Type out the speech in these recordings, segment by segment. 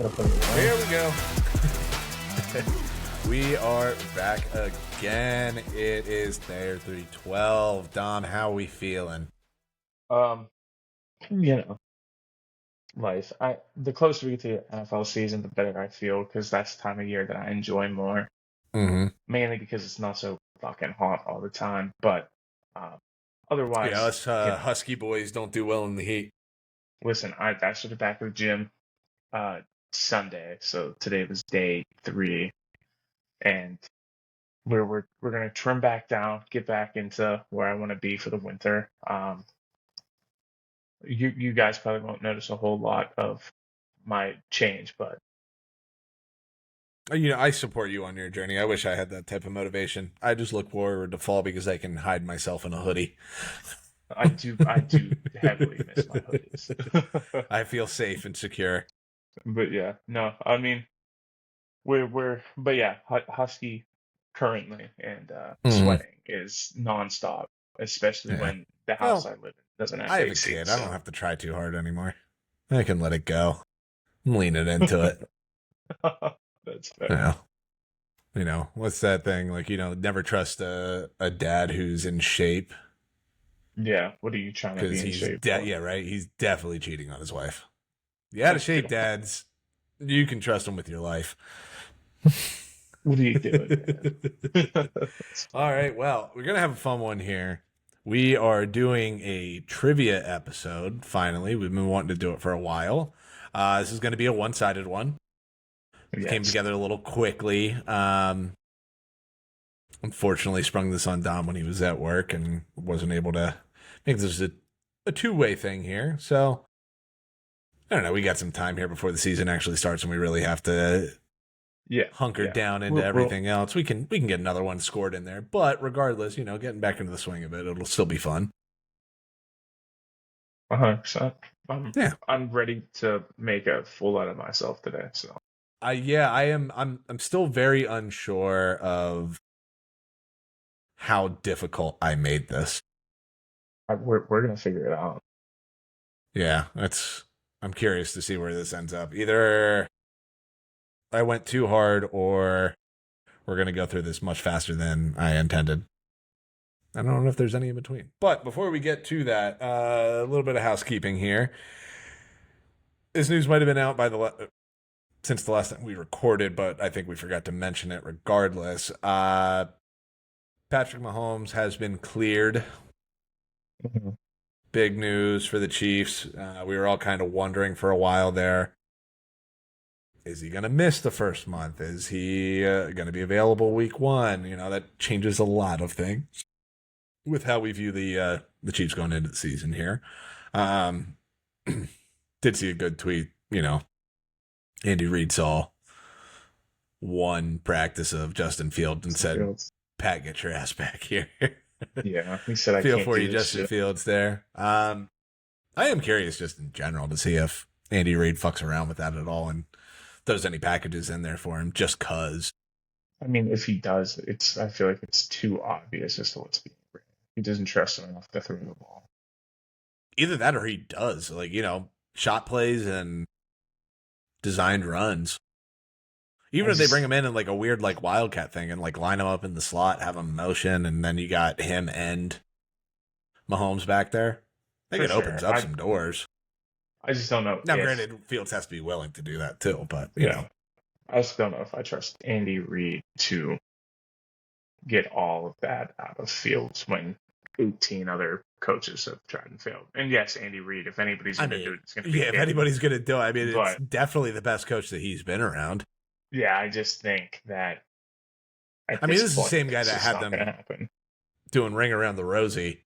Here we go. We are back again. It is there 312. Dom, how are we feeling? Um, you know, life. The closer we get to the NFL season, the better I feel because that's the time of year that I enjoy more. Mm-hmm. Mainly because it's not so fucking hot all the time. But um, Yeah, otherwise, us Husky boys don't do well in the heat. listen, I started back at the gym uh Sunday, so today was day 3, and we're gonna trim back down, get back into where I want to be for the winter. You guys probably won't notice a whole lot of my change, but I support you on your journey. I wish I had that type of motivation. I just look forward to fall because I can hide myself in a hoodie. I do heavily miss my hoodies. I feel safe and secure. But yeah, no, I mean but yeah, Husky currently and Mm-hmm. sweating is nonstop, especially Yeah. when the house Well, I live in doesn't have I have a AC. kid. I don't So have to try too hard anymore. I can let it go. I'm leaning into it. that's fair. Yeah. What's that thing? Like, never trust a dad who's in shape Yeah, what are you trying to be because in he's shape for? yeah, right. He's definitely cheating on his wife. The out of That's shape true. dads, you can trust them with your life. What are you doing, man? That's All funny. right. Well, we're gonna have a fun one here. We are doing a trivia episode. Finally, we've been wanting to do it for a while. This is going to be a one-sided one. Came Yes. together a little quickly. Unfortunately, sprung this on Dom when he was at work and wasn't able to make this a two-way thing here. So I don't know. We got some time here before the season actually starts, and we really have to Yeah, hunker yeah. down into everything else. We can get another one scored in there, but regardless, getting back into the swing of it, it'll still be fun. 100%. I'm Yeah. I'm ready to make a fool out of myself today. So Yeah, I am. I'm still very unsure of how difficult I made this. we're gonna figure it out. Yeah, I'm curious to see where this ends up. Either I went too hard, or we're gonna go through this much faster than I intended. I don't know if there's any in between. But before we get to that, a little bit of housekeeping here. This news might have been out since the last time we recorded, but I think we forgot to mention it regardless. Patrick Mahomes has been cleared. Mhm. Big news for the Chiefs. We were all kind of wondering for a while there. Is he going to miss the first month? Is he going to be available week 1? That changes a lot of things with how we view the Chiefs going into the season here. Did see a good tweet. Andy Reid saw one practice of Justin Fields and said, Fields. "Pat, get your ass back here." Yeah, he said I Feel can't for do you, this Justin shit. Fields. There. I am curious, just in general, to see if Andy Reid fucks around with that at all and throws any packages in there for him, just cause. I mean, if he does, I feel like it's too obvious as to what's being written. He doesn't trust him enough to throw the ball. Either that or he does, like shot plays and designed runs. I Even if they bring just, him in like a weird like wildcat thing and like line him up in the slot, have him motion, and then you got him and Mahomes back there. I think for it opens sure. up some doors. I just don't know Now, if, granted, Fields has to be willing to do that too, but yeah, I just don't know if I trust Andy Reid to get all of that out of Fields when 18 other coaches have tried and failed. And yes, Andy Reid, if anybody's I going to do mean, it, it's going to be yeah, if him. anybody's gonna do it, I mean, it's But definitely the best coach that he's been around. yeah, I just think that at I mean, this this is the point, same guy it's that just had not going them to happen. doing ring around the rosy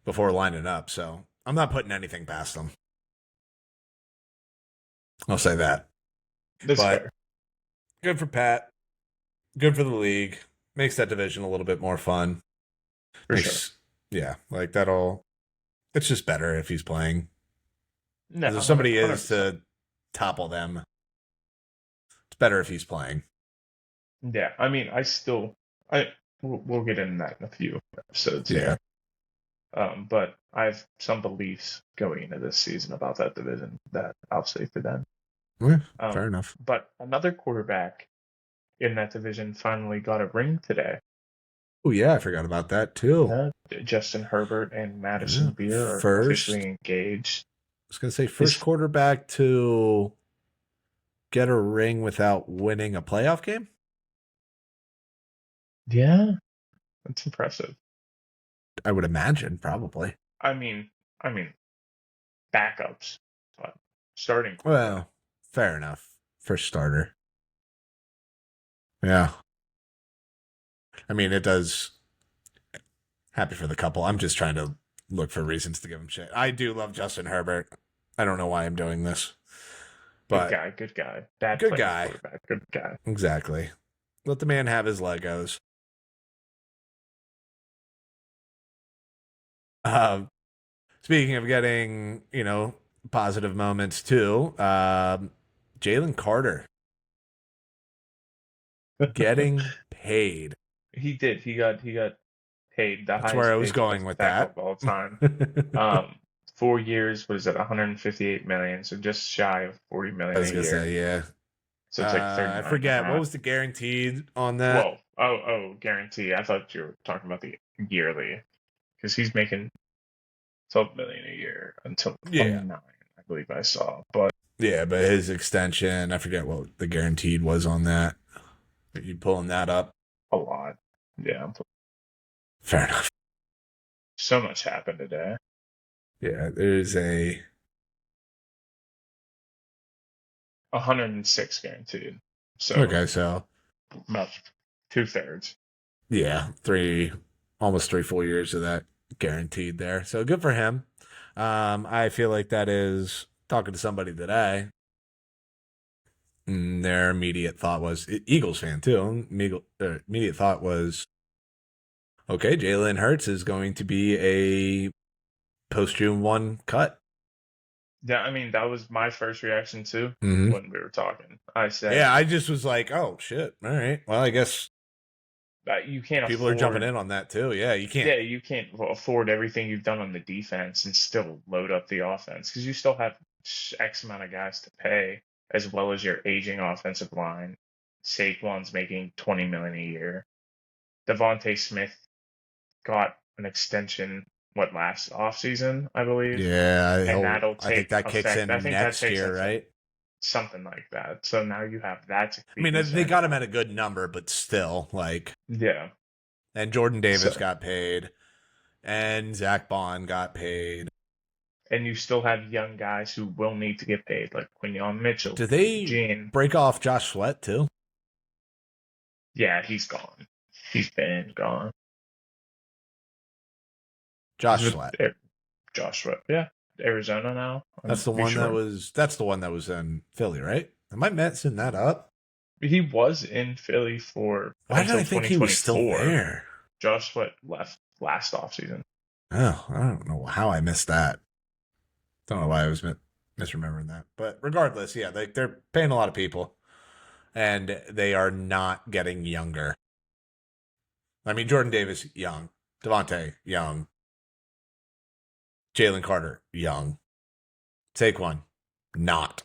before lining up, so I'm not putting anything past them. I'll say that. That's But fair. good for Pat. Good for the league. Makes that division a little bit more fun. For sure. Yeah, like that'll. It's just better if he's playing. No, Because if somebody is 100%. to topple them, it's better if he's playing. Yeah, I mean, we'll get into that in a few episodes Yeah. here. But I have some beliefs going into this season about that division that I'll say for them. Fair enough. But another quarterback in that division finally got a ring today. Oh yeah, I forgot about that too. Yeah, Justin Herbert and Yeah. Madison Beer are officially First, I engaged. was gonna say first His quarterback to get a ring without winning a playoff game. Yeah, that's impressive. I would imagine, probably. I mean, I mean backups, but starting quarterback. Well, fair enough. First starter. Yeah. I mean, it does. Happy for the couple. I'm just trying to look for reasons to give him shit. I do love Justin Herbert. I don't know why I'm doing this, Good but guy, good guy. Bad good playing guy. quarterback, good guy. Exactly. Let the man have his Legos. Uh, Speaking of getting, positive moments too, Jalen Carter getting paid. He did. He got paid the That's where I highest was paid going defensive with tackle that. of all time. I 4 years was at 158 million, so just shy of 40 million was a gonna year. say, yeah. So it's like I 39 and a forget what half. was the guaranteed on that. Whoa. Oh, guarantee. I thought you were talking about the yearly because he's making 12 million a year until Yeah, 29, I believe I saw. But yeah, but his extension, I forget what the guaranteed was on that. Are you pulling that up? a lot. Yeah. Fair enough. So much happened today. Yeah, there's a 106 guaranteed. So okay, so about 2/3. yeah, almost 3 full years of that guaranteed there. So good for him. I feel like that is talking to somebody today. Their immediate thought was Eagles fan too. Immediate thought was okay. Jalen Hurts is going to be a post June 1 cut. Yeah, I mean, that was my first reaction too Mm-hmm. when we were talking. I said Yeah, I just was like, oh shit. All right. Well, I guess that you can't people are jumping afford, in on that too. Yeah, you can't. yeah, you can't afford everything you've done on the defense and still load up the offense because you still have X amount of guys to pay as well as your aging offensive line. Saquon's making 20 million a year. Devontae Smith got an extension last offseason, I believe, Yeah, and that'll I think take that kicks effect. I in think that next takes year, effect, right? something like that. So now you have that to I be mean, they concerned got him about. at a good number, but still, like, Yeah. and Jordan Davis So, got paid, and Zach Bond got paid. and you still have young guys who will need to get paid, like Quinion Mitchell, Did they Gene. break off Josh Sweat too? Yeah, he's gone. He's been gone. He's Josh with Sweat. Joshua. Yeah, Arizona now. I'm That's the pretty one that sure was. That's the one that was in Philly, right? Am I messing that up? he was in Philly for Why did until I think he was still 2024. there? Josh Sweat left last offseason. Oh, I don't know how I missed that. Don't know why I was misremembering that. But regardless, yeah, they're paying a lot of people, and they are not getting younger. I mean, Jordan Davis, young. Devontae, young. Jalen Carter, young. Saquon, not.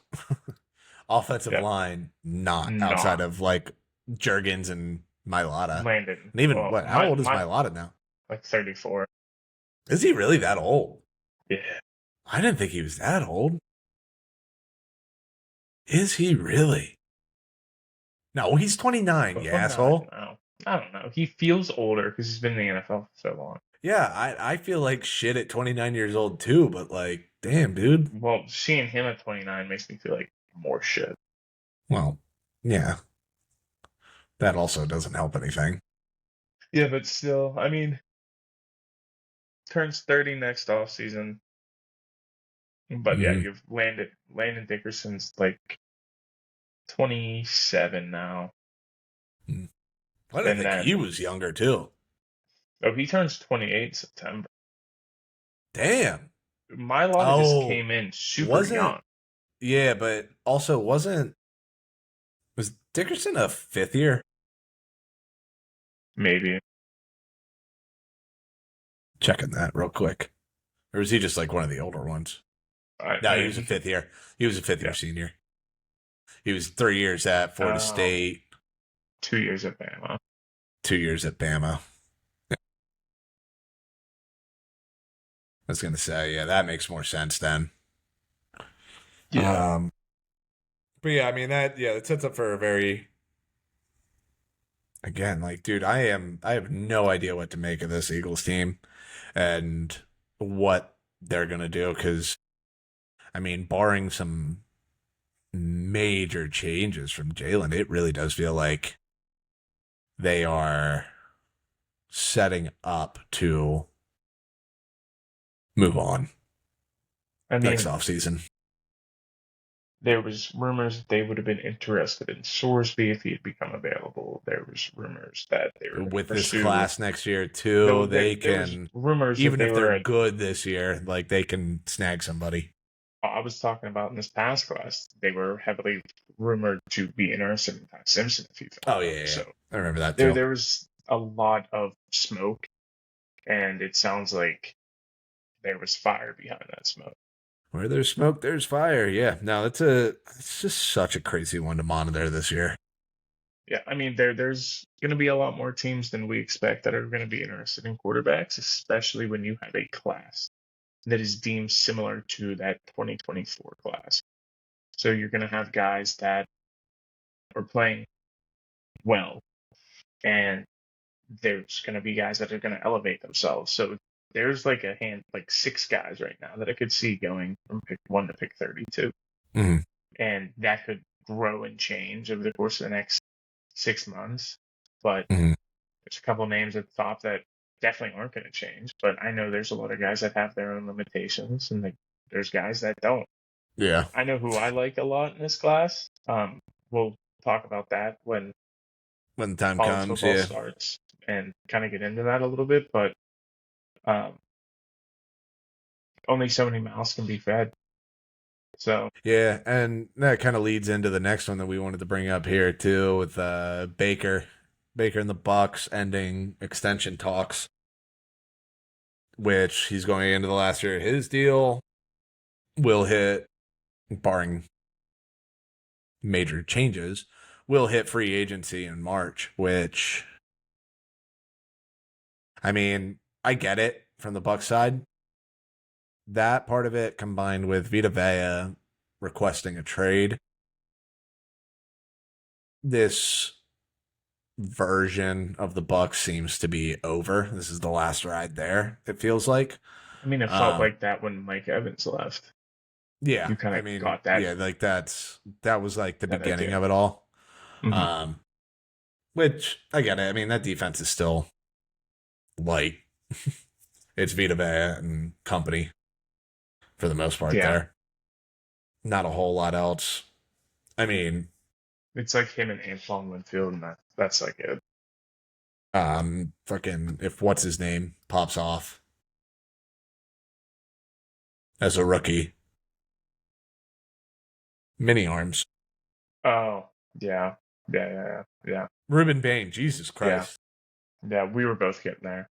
Offensive Yeah, line, not. Outside not of like Jurgens and Mailata. Landon. And even, Well, what, how old is my Mailata now? like 34. Is he really that old? Yeah, I didn't think he was that old. Is he really? No, he's 29, but you I don't asshole. know. I don't know. He feels older because he's been in the NFL for so long. Yeah, I feel like shit at 29 years old too, but like, damn, dude. Well, seeing him at 29 makes me feel like more shit. Well, yeah, that also doesn't help anything. Yeah, but still, I mean, turns 30 next off season. But yeah, Mm-hmm. you've Landon Dickerson's like 27 now. I didn't And think he then was younger too. he turns 28 in September. Damn. My Lotta just Oh, came in super wasn't, young. yeah, but also was Dickerson a fifth year? Maybe. Checking that real quick. Or was he just like one of the older ones? I No, he mean, was a he could, fifth year. He was a fifth year yeah. senior. He was 3 years at Florida Oh, State, 2 years at Bama. 2 years at Bama. I was gonna say, yeah, that makes more sense then. Yeah. Um, but yeah, I mean that sets up for a very again, like, dude, I have no idea what to make of this Eagles team and what they're gonna do because I mean, barring some major changes from Jalen, it really does feel like they are setting up to move on I next mean, offseason. there was rumors that they would have been interested in Sorsby if he had become available. There was rumors that they were going to With this pursue. class next year too, Though they there was can, rumors that even they if they're were. good this year, like they can snag somebody. I was talking about in this past class. They were heavily rumored to be interested in Ty Simpson if he fell Oh yeah, out. yeah, yeah. So I remember that there too. there was a lot of smoke, and it sounds like there was fire behind that smoke. Where there's smoke, there's fire. Yeah, no, it's just such a crazy one to monitor this year. Yeah, I mean there's going to be a lot more teams than we expect that are going to be interested in quarterbacks, especially when you have a class that is deemed similar to that 2024 class. So you're going to have guys that are playing well, and there's going to be guys that are going to elevate themselves. So there's like 6 guys right now that I could see going from pick 1 to pick 32, Mm-hmm. and that could grow and change over the course of the next 6 months. But Mm-hmm. there's a couple names at the top that definitely aren't going to change. But I know there's a lot of guys that have their own limitations, and there's guys that don't. Yeah, I know who I like a lot in this class. We'll talk about that when when the time college comes, football yeah. starts and kind of get into that a little bit. But um, only so many mouths can be fed. So Yeah, and that kind of leads into the next one that we wanted to bring up here too, with Baker and the Bucks ending extension talks, which he's going into the last year of his deal, will hit, barring major changes, will hit free agency in March. Which, I mean, I get it from the Bucks side. That part of it combined with Vita Vea requesting a trade, this version of the Bucks seems to be over. This is the last ride there, it feels like. I mean, it felt Um like that when Mike Evans left. yeah, You kind I of mean, got that yeah, like that was like the that beginning idea. of it all. Hmm. Um which I get it. I mean, that defense is still light. It's Vita Vea and company for the most part Yeah, there. Not a whole lot else. I mean, it's like him and Antoine Winfield, and that's like it. fucking if what's his name pops off as a rookie, mini arms. Oh, yeah, yeah, Ruben Bain, Jesus yeah, Christ. yeah. We were both getting there.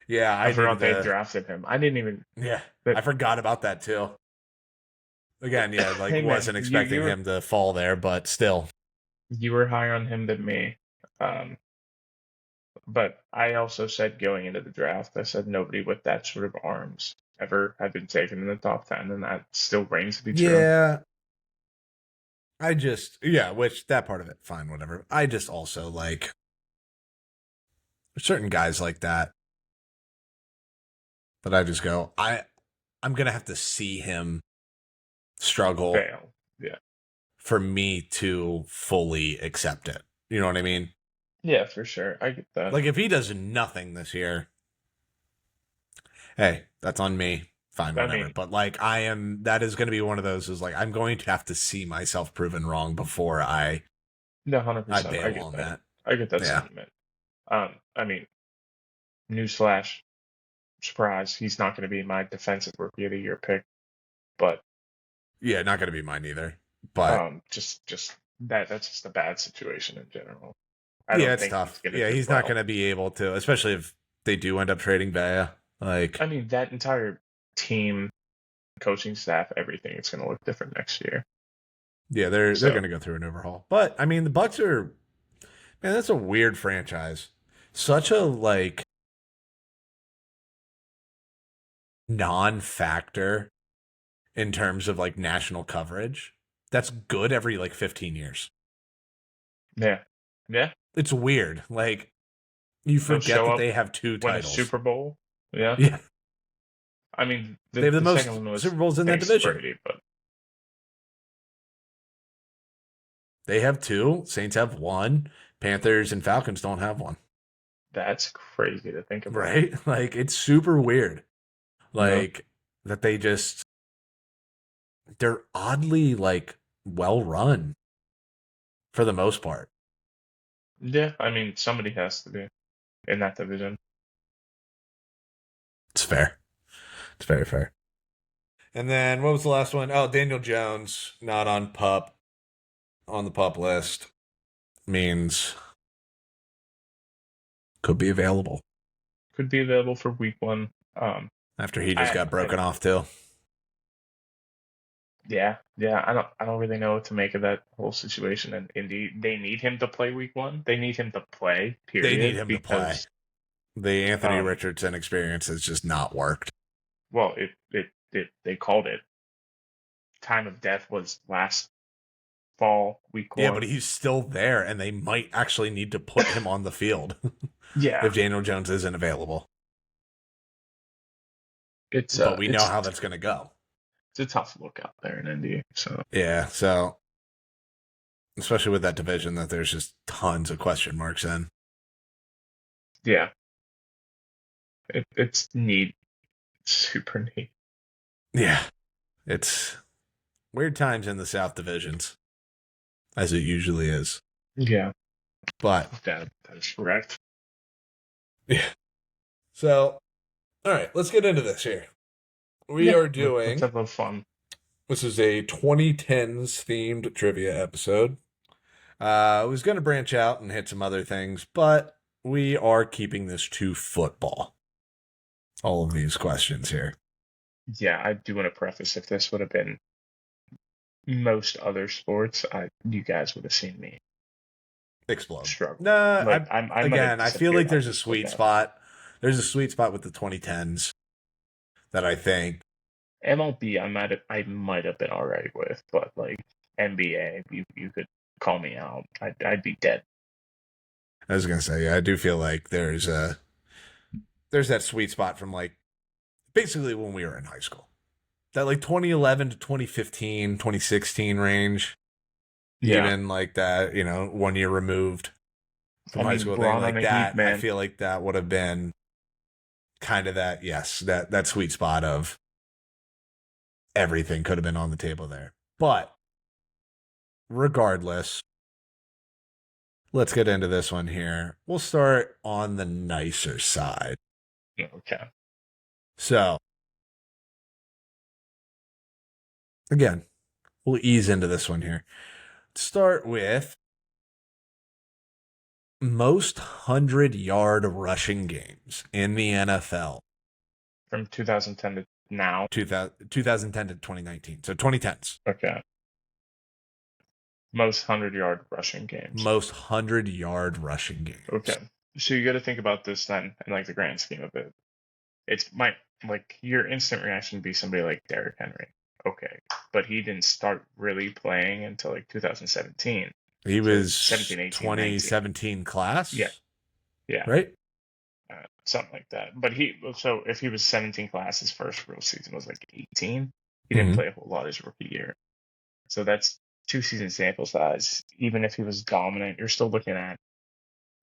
Yeah, I I forgot needed they to. drafted him. I didn't even. Yeah, But I forgot about that too. Again, yeah, like hey, man, wasn't you expecting you were him to fall there, but still. you were higher on him than me. Um, but I also said going into the draft, I said nobody with that sort of arms ever had been taken in the top 10, and that still reigns to be true. Yeah, yeah, which that part of it, fine, whatever. I just also like certain guys like that I just go, I'm gonna have to see him struggle Fail. Yeah. for me to fully accept it. You know what I mean? Yeah, for sure. I get that. Like if he does nothing this year, hey, that's on me. Fine, I whatever. mean, But like that is going to be one of those is like I'm going to have to see myself proven wrong before no, I 100%. I bail get on that. that. I get that Yeah. sentiment. I mean, newsflash, surprise, he's not going to be my defensive rookie of the year pick, but Yeah, not going to be mine either. But just that's just a bad situation in general. I yeah, don't it's think he's tough. going to Yeah, do he's not well. going to be able to, especially if they do end up trading Baya. Like, I mean, that entire team, coaching staff, everything, it's going to look different next year. Yeah, they're So going to go through an overhaul. But I mean, the Bucks are, man, that's a weird franchise. Such a like non-factor in terms of like national coverage. That's good every like 15 years. yeah, yeah, It's weird. Like you they'll forget show that up, they have two win a titles. Super Bowl. Yeah, Yeah, I mean they have the the second most one was Super Bowls in that thanks to division. Brady, but They have two. Saints have one. Panthers and Falcons don't have one. that's crazy to think about. Right? Like it's super weird. No, Like that they're oddly like well run for the most part. yeah, I mean somebody has to be in that division. It's fair. It's very fair. And then what was the last one? Oh, Daniel Jones not on the pup list means could be available Could be available for week one. after he just I, got I broken off too. Yeah, yeah. I don't really know what to make of that whole situation. And indeed, they need him to play week one. They need him to play, They need period. him to play. Because The Anthony um, Richardson experience has just not worked. well, it they called it. Time of death was last fall, week Yeah, but one. he's still there, and they might actually need to put him on the field Yeah, if Daniel Jones isn't available. it's But we know it's how that's going to go. it's a tough look out there in Indy. So Yeah, so especially with that division that there's just tons of question marks in. yeah, it's neat, super neat. Yeah, it's weird times in the South divisions, as it usually is. Yeah, But that is correct. yeah, so all right, let's get into this here. We Yeah, are let's doing have a little fun. this is a 2010s themed trivia episode. I was going to branch out and hit some other things, but we are keeping this to football. All of these questions here. Yeah, I do want to preface if this would have been most other sports, you guys would have seen me Explode. struggle. Nah, Like I might have again, I feel disappeared like on there's a this with sweet that. spot. There's a sweet spot with the 2010s that I think. MLB, I might have been alright with, but like NBA, you could call me out. I'd be dead. I was gonna say, yeah, I do feel like there's that sweet spot from like basically when we were in high school. That like 2011 to 2015, 2016 range. Yeah, Even like that, 1 year removed from I high mean school thing Braun on like the Heat, that. I man. feel like that would have been kind of that, yes, that sweet spot of everything could have been on the table there. But regardless, let's get into this one here. We'll start on the nicer side. Okay. So, again, we'll ease into this one here. Start with most 100-yard rushing games in the NFL. From 2010 to now. 2010 to 2019. So 2010s. Okay. Most 100-yard rushing games. Most 100-yard rushing games. Okay. So you got to think about this then in like the grand scheme of it. It's my like your instant reaction would be somebody like Derrick Henry. Okay. But he didn't start really playing until like 2017. He So was 17, 18, 2017 class. Yeah. Yeah. Right? Something like that. But so if he was 17 class, his first real season was like 18. He didn't Mhm. play a whole lot his rookie year. So that's 2 season sample size. Even if he was dominant, you're still looking at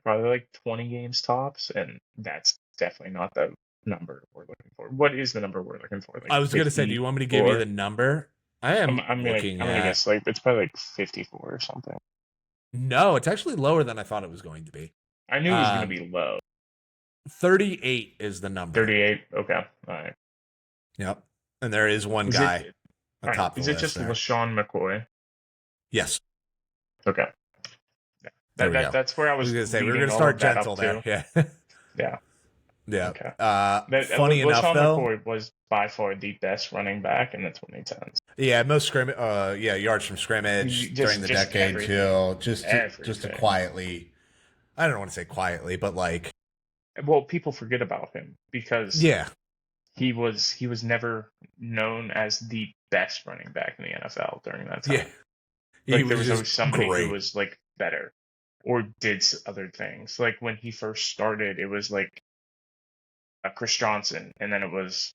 probably like 20 games tops, and that's definitely not the number we're looking for. What is the number we're looking for? Like I was going to say, do 50 you want me to give you or the number? I I'm, am I'm gonna looking I'm gonna at. guess like it's probably like 54 or something. No, it's actually lower than I thought it was going to be. I knew it was gonna be low. 38 is the number. 38. Okay. All right. Yep. And there is one Is guy it all atop right? Is the it list just there. LaShawn McCoy? Yes. Okay. Yeah. There we go. That's where I I was was going to say, we were leading going to all start of that gentle up there. to. Yeah. Yeah. Yeah. Okay. Funny enough, LaShawn though. McCoy was by far the best running back in the 2010s. Yeah, most yards from scrimmage during the Just decade everything, too. Just to everything. quietly, I don't want to say quietly, but like, Well, people forget about him because yeah, he was never known as the best running back in the NFL during that yeah, time. he Like there was was just always somebody who great. was like better or did other things. Like when he first started, it was like Chris Johnson, and then it was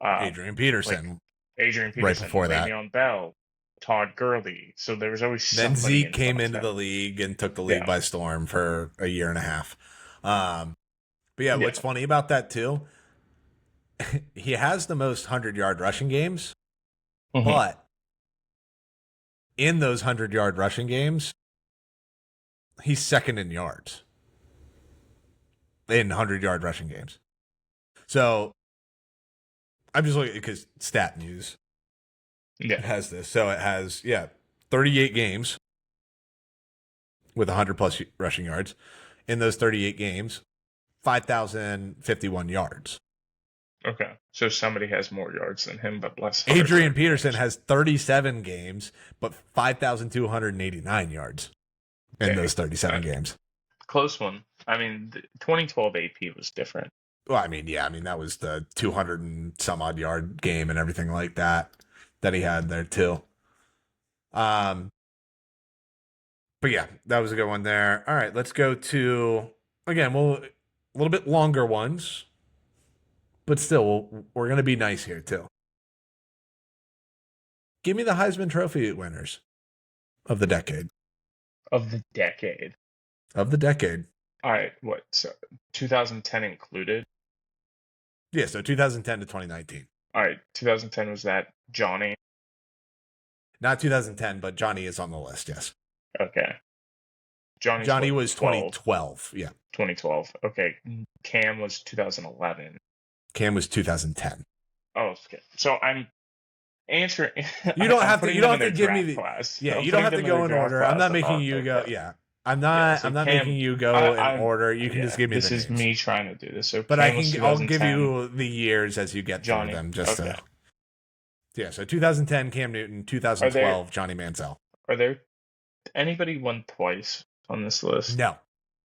Adrian like Peterson Adrian right Peterson, before that. Le'Veon Bell, Todd Gurley. So there was always Then somebody Zeke in came front of into the him. league and took the league Yeah, by storm for a year and a half. Um, but yeah, what's yeah. funny about that too, he has the most 100-yard rushing games, Hmm. but in those 100-yard rushing games, he's second in yards in 100-yard rushing games. So I'm just looking because Stat News Yeah. has this. So it has, 38 games with 100 plus rushing yards. In those 38 games, 5,051 yards. Okay. So somebody has more yards than him, but less hundred Adrian yard Peterson games. has 37 games, but 5,289 yards in Dang. those 37 games. Close one. I mean, the 2012 AP was different. Well, that was the 200 and some odd yard game and everything like that he had there too. Um, but yeah, that was a good one there. All right, let's go to again. Well, a little bit longer ones, but still, we're gonna be nice here too. Give me the Heisman Trophy winners of the decade. Of the decade. Of the decade. All right, what? So 2010 included. Yeah, so 2010 to 2019. All right, 2010 was that Johnny. Not 2010, but Johnny is on the list. Yes, Okay, Johnny's Johnny what? was 12, 2012. Yeah, 2012. Okay, Cam was 2011. Cam was 2010. Oh, okay. So I'm answering. You don't I'm have to. putting You them don't in have to their give me draft the. class. Yeah, I'm you don't putting have to them in their go in draft order. I'm class. not making you go. Okay. Yeah, I'm Yeah. not. So I'm not making Cam, you go in I'm. order. You can just Yeah. give me the This is names. me trying to do this. So But Cam was I'll give 2010. you the years as you get through Johnny. them. Just Okay. to So 2010 Cam Newton, Are there 2012 Johnny Manziel. are there anybody won twice on this list? No,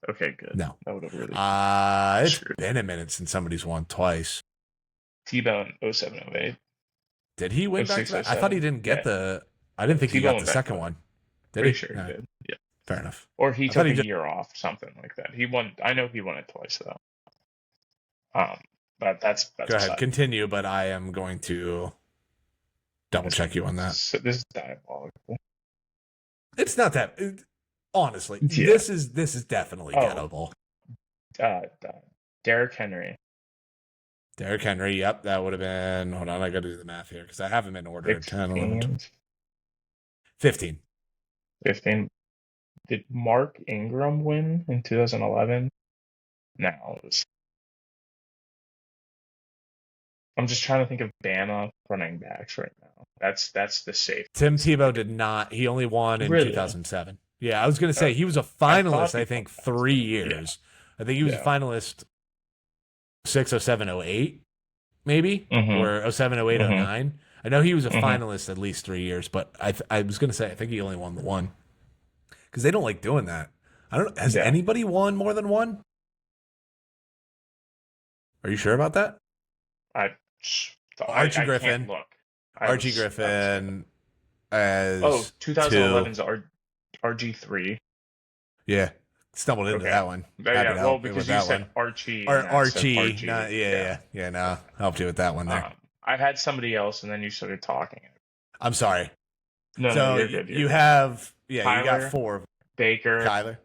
Okay, good. no. That would have really It's screwed been a minute since somebody's won twice. T-Bone 07, 08, Did he win back to 06, back? I thought he 07. didn't get Yeah. the. I didn't think he T-Bone got the went back to second back. one. Did Pretty he? sure he did. Yeah. Fair enough. Or he I thought took he a just. year off, something like that. He won. I know he won it twice though. Um, but that's Go ahead, beside. continue. But I am going to double This check you on that. this is diabolical. It's not that. Honestly, Yeah. this is definitely Oh, gettable. uh, uh, Derrick Henry, Derrick Henry. Yep, that would have been. Hold on, I got to do the math here because I have him in order. 10, 11, 12, 16, 15. 15. Did Mark Ingram win in 2011? No, it was. I'm just trying to think of Bama running backs right now. That's the Tim safest. Tebow did not. He only won in Really? 2007. Yeah, I was going to say Oh, he was a I thought finalist, he I won think, last 3 year. Yeah, years. I think he was a yeah. finalist 06, 07, 08, maybe, Mhm, or 07, 08, mhm, 09. I know he was a mhm. finalist at least 3 years, but I was going to say, I think he only won the one because they don't like doing that. I don't. Has Yeah. anybody won more than one? Are you sure about that? I Archie I can't Griffin. look. Archie I was gonna. Griffin Oh, as two. 2011's RG3. Yeah, stumbled into Okay. that one. Happy Yeah. to Well, help you with because you that said one. Archie Or and I said Archie. No, RG. yeah, Yeah. yeah, yeah. No, helped you with that one there. I had somebody else, and then you started talking. I'm sorry. No, So you're good. You're you good. have, you got Tyler, four. Baker. Kyler,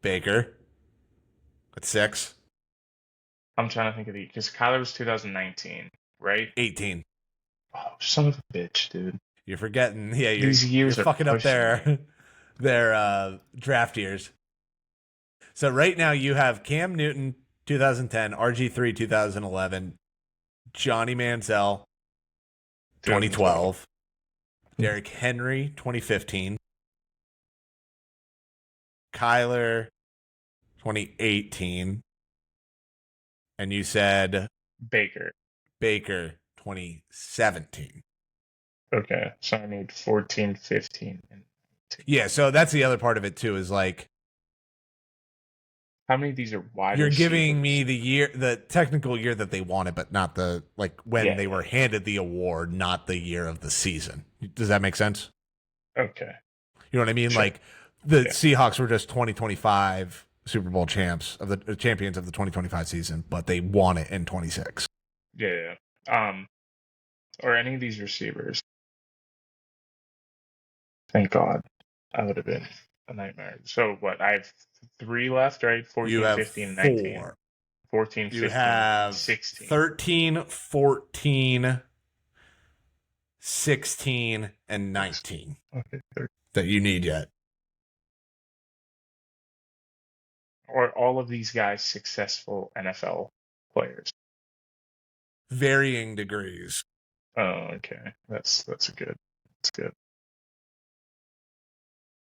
Baker. That's six. I'm trying to think of the because Kyler was 2019, right? 18. Oh, son of a bitch, dude. You're forgetting. Yeah, These you're years are fucking up pushing me. their draft years. So right now you have Cam Newton 2010, RG3 2011, Johnny Manziel 2012. 2012, Derrick Henry 2015, Kyler 2018, and you said Baker. Baker 2017. Okay, so I need 14, 15, and 19. Yeah, so that's the other part of it too, is like How many of these are wide you're giving receivers? me the technical year that they wanted, but not the like when Yeah, they yeah, were handed the award, not the year of the season. Does that make sense? yeah. Okay, You know what I mean? sure. Like the Yeah, Seahawks were just 2025 Super Bowl champions of the 2025 season, but they won it in 26. yeah, yeah. Or any of these receivers. Thank God. I would have been a nightmare. So what? I have three left, right? You 14, have 15, 19. 4. 14, You 15, have 16. 13, 14, 16, and Six. 19 Okay, that you need yet. Are all of these guys successful NFL players? Varying degrees. Oh, okay. That's a good. That's good.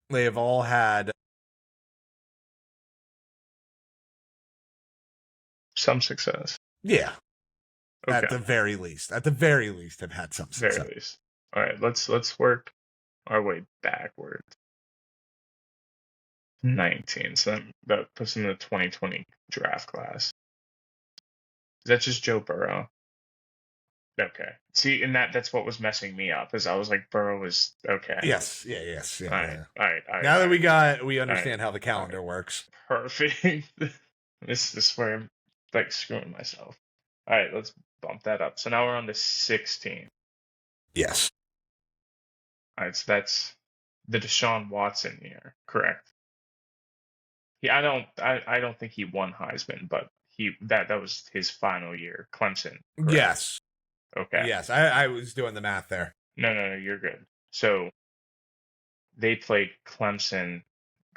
They have all had, Some success. yeah, at Okay, the very least. At the very least, have had some very success. least. All right, let's work our way backwards. 19. So that puts him in the 2020 draft class. Is that just Joe Burrow? Okay. See, and that's what was messing me up, is I was like, Burrow was okay. Yes, yeah, yes, yeah, All right, yeah. all right, all right, Now all that right, we all right, understand how the all right. calendar works. Perfect. This is where I'm like screwing myself. All right, let's bump that up. So now we're on to 16. Yes. All right, so that's the Deshaun Watson year, correct? Yeah, I don't think he won Heisman, but that was his final year. Clemson, correct? Yes. Okay. Yes. I was doing the math there. No, no, no, you're good. So they played Clemson.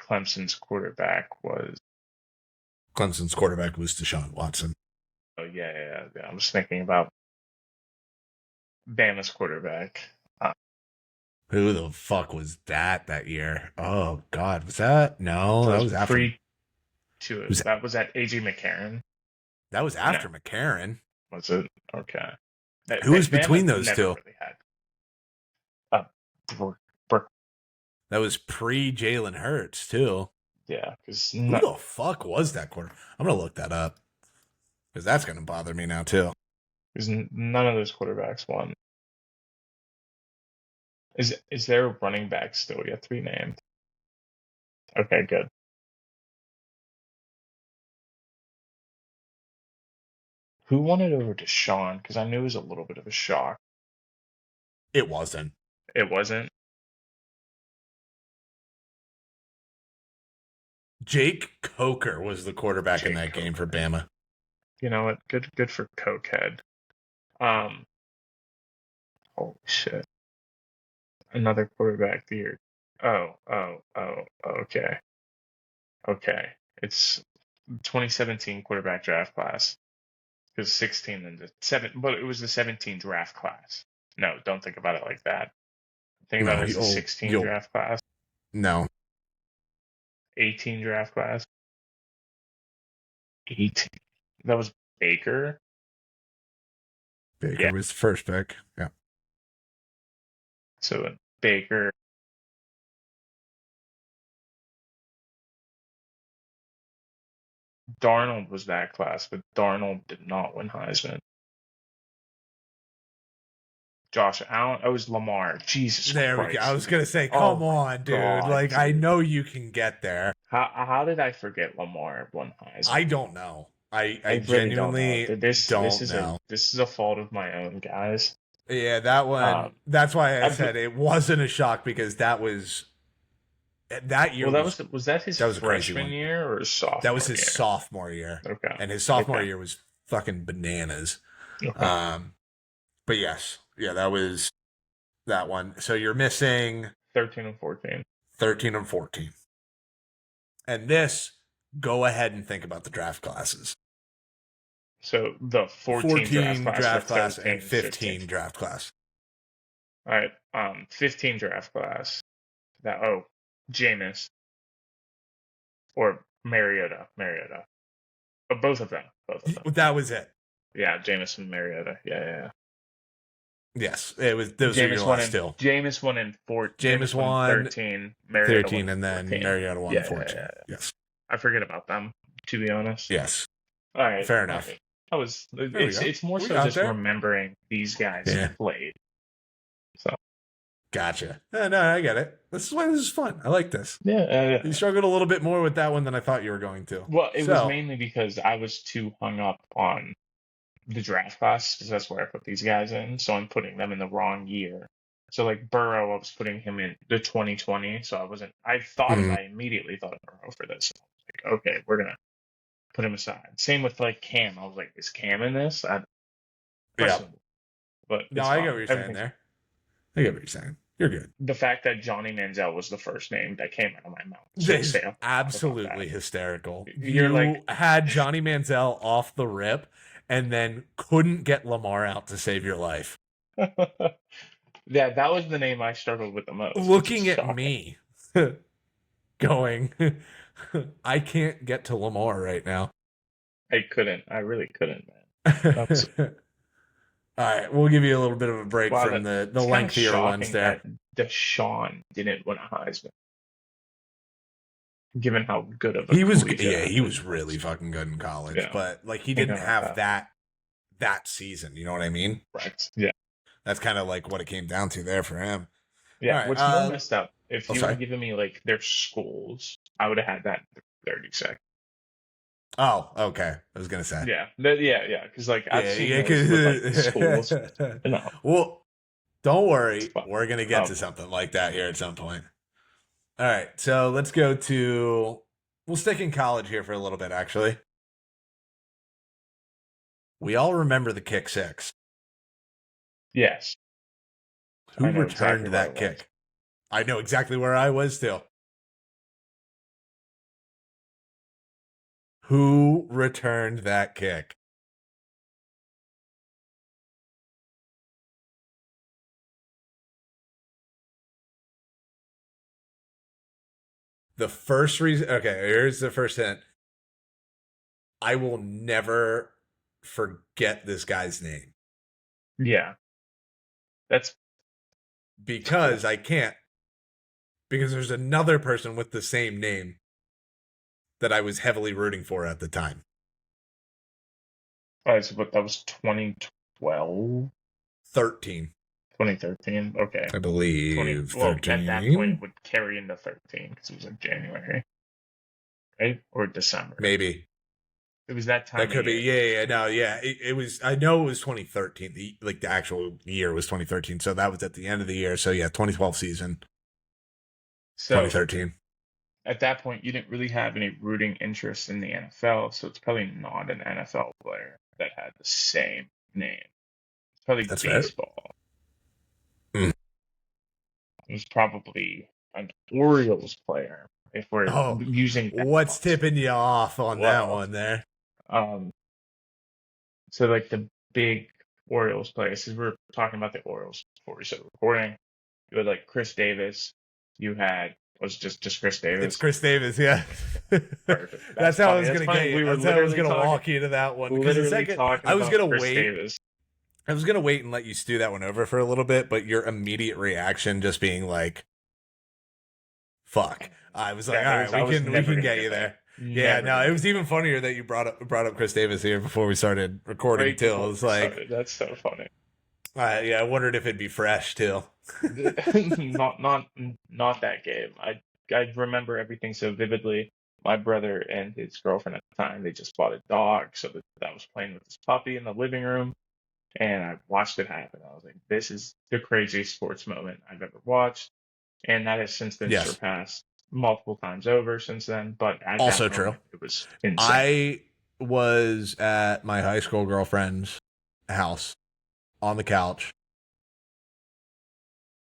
Clemson's quarterback was, Clemson's quarterback was Deshaun Watson. oh yeah, yeah, yeah. I was thinking about Bama's quarterback. Who the fuck was that year? Oh God, was that? No, So that it was was after. pre to Was that was at AJ McCarron. that was No, after McCarron? was it? Okay. Who was Bama between those never two? really had uh, Brook, Brook, That was pre Jalen Hurts too. yeah, because Who the fuck was that quarter? I'm gonna look that up because that's gonna bother me now too. none of those quarterbacks won. Is there a running back still yet to be named? Okay, good. Who won it over Deshaun? Because I knew it was a little bit of a shock. It wasn't. It wasn't. Jake Coker was the quarterback in Jake that game for Coker. Bama. You know what? Good for Cokehead. Um, holy shit. Another quarterback the year. Oh, okay. Okay. It's 2017 quarterback draft class. It was 16 and the 7, but it was the 17 draft class. No, don't think about it like that. Think about No, it as the 16 you'll draft class, no. 18 draft class. 18. That was Baker. Baker Yeah. was the first pick. Yeah. So Baker, Darnold was that class, but Darnold did not win Heisman. Josh Allen. Oh, it was Lamar. Jesus There we go. I Christ. was gonna say, Oh come my on, dude. God, Like I dude. know you can get there. How did I forget Lamar won Heisman? I don't know. I I really don't know. genuinely This don't is a know. fault of my own, guys. Yeah, that one. Um, That's why I I, said it wasn't a shock because that year well, was that his that was a crazy freshman one. year or his That was sophomore his year? sophomore year, Okay, and his sophomore okay, year was fucking bananas. okay. Um, but yes, yeah, that was that one. So you're missing 13 and 14. 13 and 14, and this. Go ahead and think about the draft classes. So the 14 draft 14 class or draft class 13 and and 15. 15 draft class. All right. 15 draft class. That Jameis or Mariota. Mariota. But both of them. Both of them. That was it. Yeah, Jameis and Mariota. Yeah, yeah, yeah. Yes, it was. Those are your Jameis won last in two. Jameis won in Jameis Jameis won in won 13. Mariota won 13, in and then 14. Mariota won Yeah, yeah, yeah, 14. yeah. Yes. I forget about them, to be honest. Yes. All right, Fair all enough. right. I was. There we It's go. it's more We so got just there. remembering these guys Yeah. played. So Gotcha. No, I get it. This is why this is fun. I like this. yeah, You struggled a little bit more with that one than I thought you were going to. well, it was So, mainly because I was too hung up on the draft class because that's where I put these guys in. So I'm putting them in the wrong year. So like Burrow, I was putting him in the 2020. So I wasn't. mm, I immediately thought of Burrow for this. Like, okay, we're gonna put him aside. Same with like Cam. I was like, is Cam in this? yeah. Questionable, but No, it's I get what fine. you're saying Everything's there. I get what you're saying. You're good. the fact that Johnny Manziel was the first name that came out of my mouth. So This is say a lot about that. absolutely hysterical. You're You like, had Johnny Manziel off the rip and then couldn't get Lamar out to save your life. yeah, that was the name I struggled with the most, which is Looking at shocking. me going, I can't get to Lamar right now. I couldn't. I really couldn't, man. All That's right, we'll give you a little bit of a break wow. from the It's kind of lengthier ones shocking there. that Deshaun didn't win a Heisman, given how good of a He was, collegiate yeah, he athlete was he really was. fucking good in college, Yeah, but like he thinking didn't about have that. that season. You know what I mean? Right. Yeah. That's kind of like what it came down to there for him. All Yeah. right, What's more messed up, if oh you would sorry. have given me like their schools, I would have had that in 30 seconds. Oh, okay. I was gonna say. Yeah. Yeah. Because like I've Yeah, seen yeah. those with like the schools. No, Well, don't it's worry. fun. We're gonna get Oh to boy. something like that here at some point. All right, so let's go to. We'll stick in college here for a little bit. Actually, we all remember the kick six. Yes. Who I know returned exactly where I that was. kick? I know exactly where I was too. Who returned that kick? The first reason. Okay, here's the first hint. I will never forget this guy's name Yeah. That's because tough. I can't. Because there's another person with the same name that I was heavily rooting for at the time. All right, so but that was 2012, 13, 2013. Okay. I 20, believe. well, at that point, it 13, would carry into 13 because it was like January, right? Or December. maybe. It was that That time of could be. year. Yeah. No, yeah. It was. I know it was 2013. The actual year was 2013. So that was at the end of the year. So yeah, 2012 season, So 2013. at that point, you didn't really have any rooting interest in the NFL. So it's probably not an NFL player that had the same name. It's probably That's fair. baseball. Mm. It was probably an Orioles player if we're Oh, using that what's logic. tipping you off on that Well, one there? um, so like the big Orioles players, because we were talking about the Orioles before we started recording. You had like Chris Davis. You had was just Chris It's Davis. Chris Davis, yeah. Perfect. That's That's how I funny. was That's gonna get funny. you. We were That's how I was literally gonna talking, walk you to that one. Because the literally second talking I was about gonna Chris wait. Davis. I was gonna wait and let you stew that one over for a little bit, but your immediate reaction just being like, "Fuck!" I was like, Yeah, "All it right, was. I was we never can gonna get get you there. there." Yeah, Never no, gonna it get was even funnier that you brought up Chris Davis here before we started there. recording Right too. It before was we like, started. That's so funny. yeah, I wondered if it'd be fresh too. Not that game. I remember everything so vividly. My brother and his girlfriend at the time, they just bought a dog, so that was playing with this puppy in the living room, and I watched it happen. I was like, this is the craziest sports moment I've ever watched, and that has since been Yes, surpassed multiple times over since then. But at that also true. moment, it was insane. I was at my high school girlfriend's house on the couch,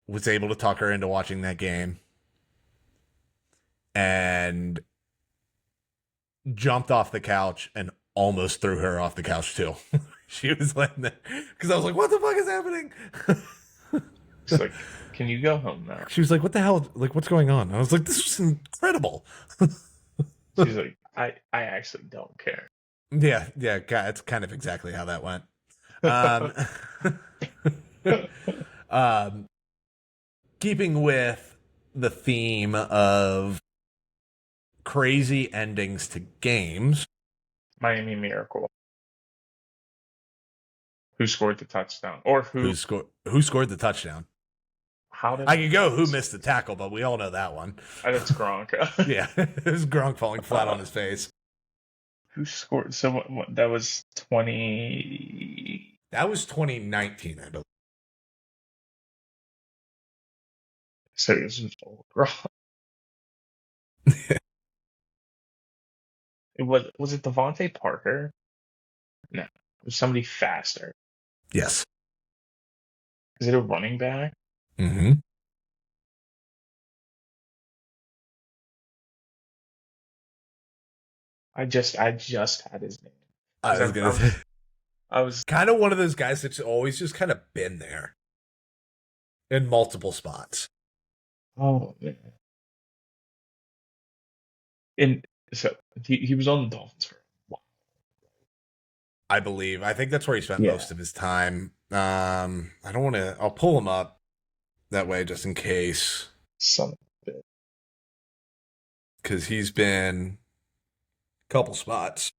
was able to talk her into watching that game, and jumped off the couch and almost threw her off the couch too. She was letting that because I was like, "What the fuck is happening?" It's like, can you go home now? She was like, "What the hell? Like, what's going on?" I was like, "This is incredible." She's like, I actually don't care. Yeah, it's kind of exactly how that went. Um, um, keeping with the theme of crazy endings to games, Miami Miracle. Who scored the touchdown? Or who? who scored the touchdown? How did I I could know go who this? missed the tackle, but we all know that one. That's Gronk. Yeah, it was Gronk falling flat on his face. Who scored? So that was 20. That was 2019, I believe. So it was old Gronk. Was it Devontae Parker? No, it was somebody faster. Yes. Is it a running back? Mm-hmm. I just had his name I because was I, I gonna say, was I was kind of one of those guys that's always just kind of been there in multiple spots. oh man. And so he was on the Dolphins for a while. I believe. I think that's where he spent Yeah, most of his time. I don't want to. I'll pull him up that way just in case, some bit. because he's been a couple spots.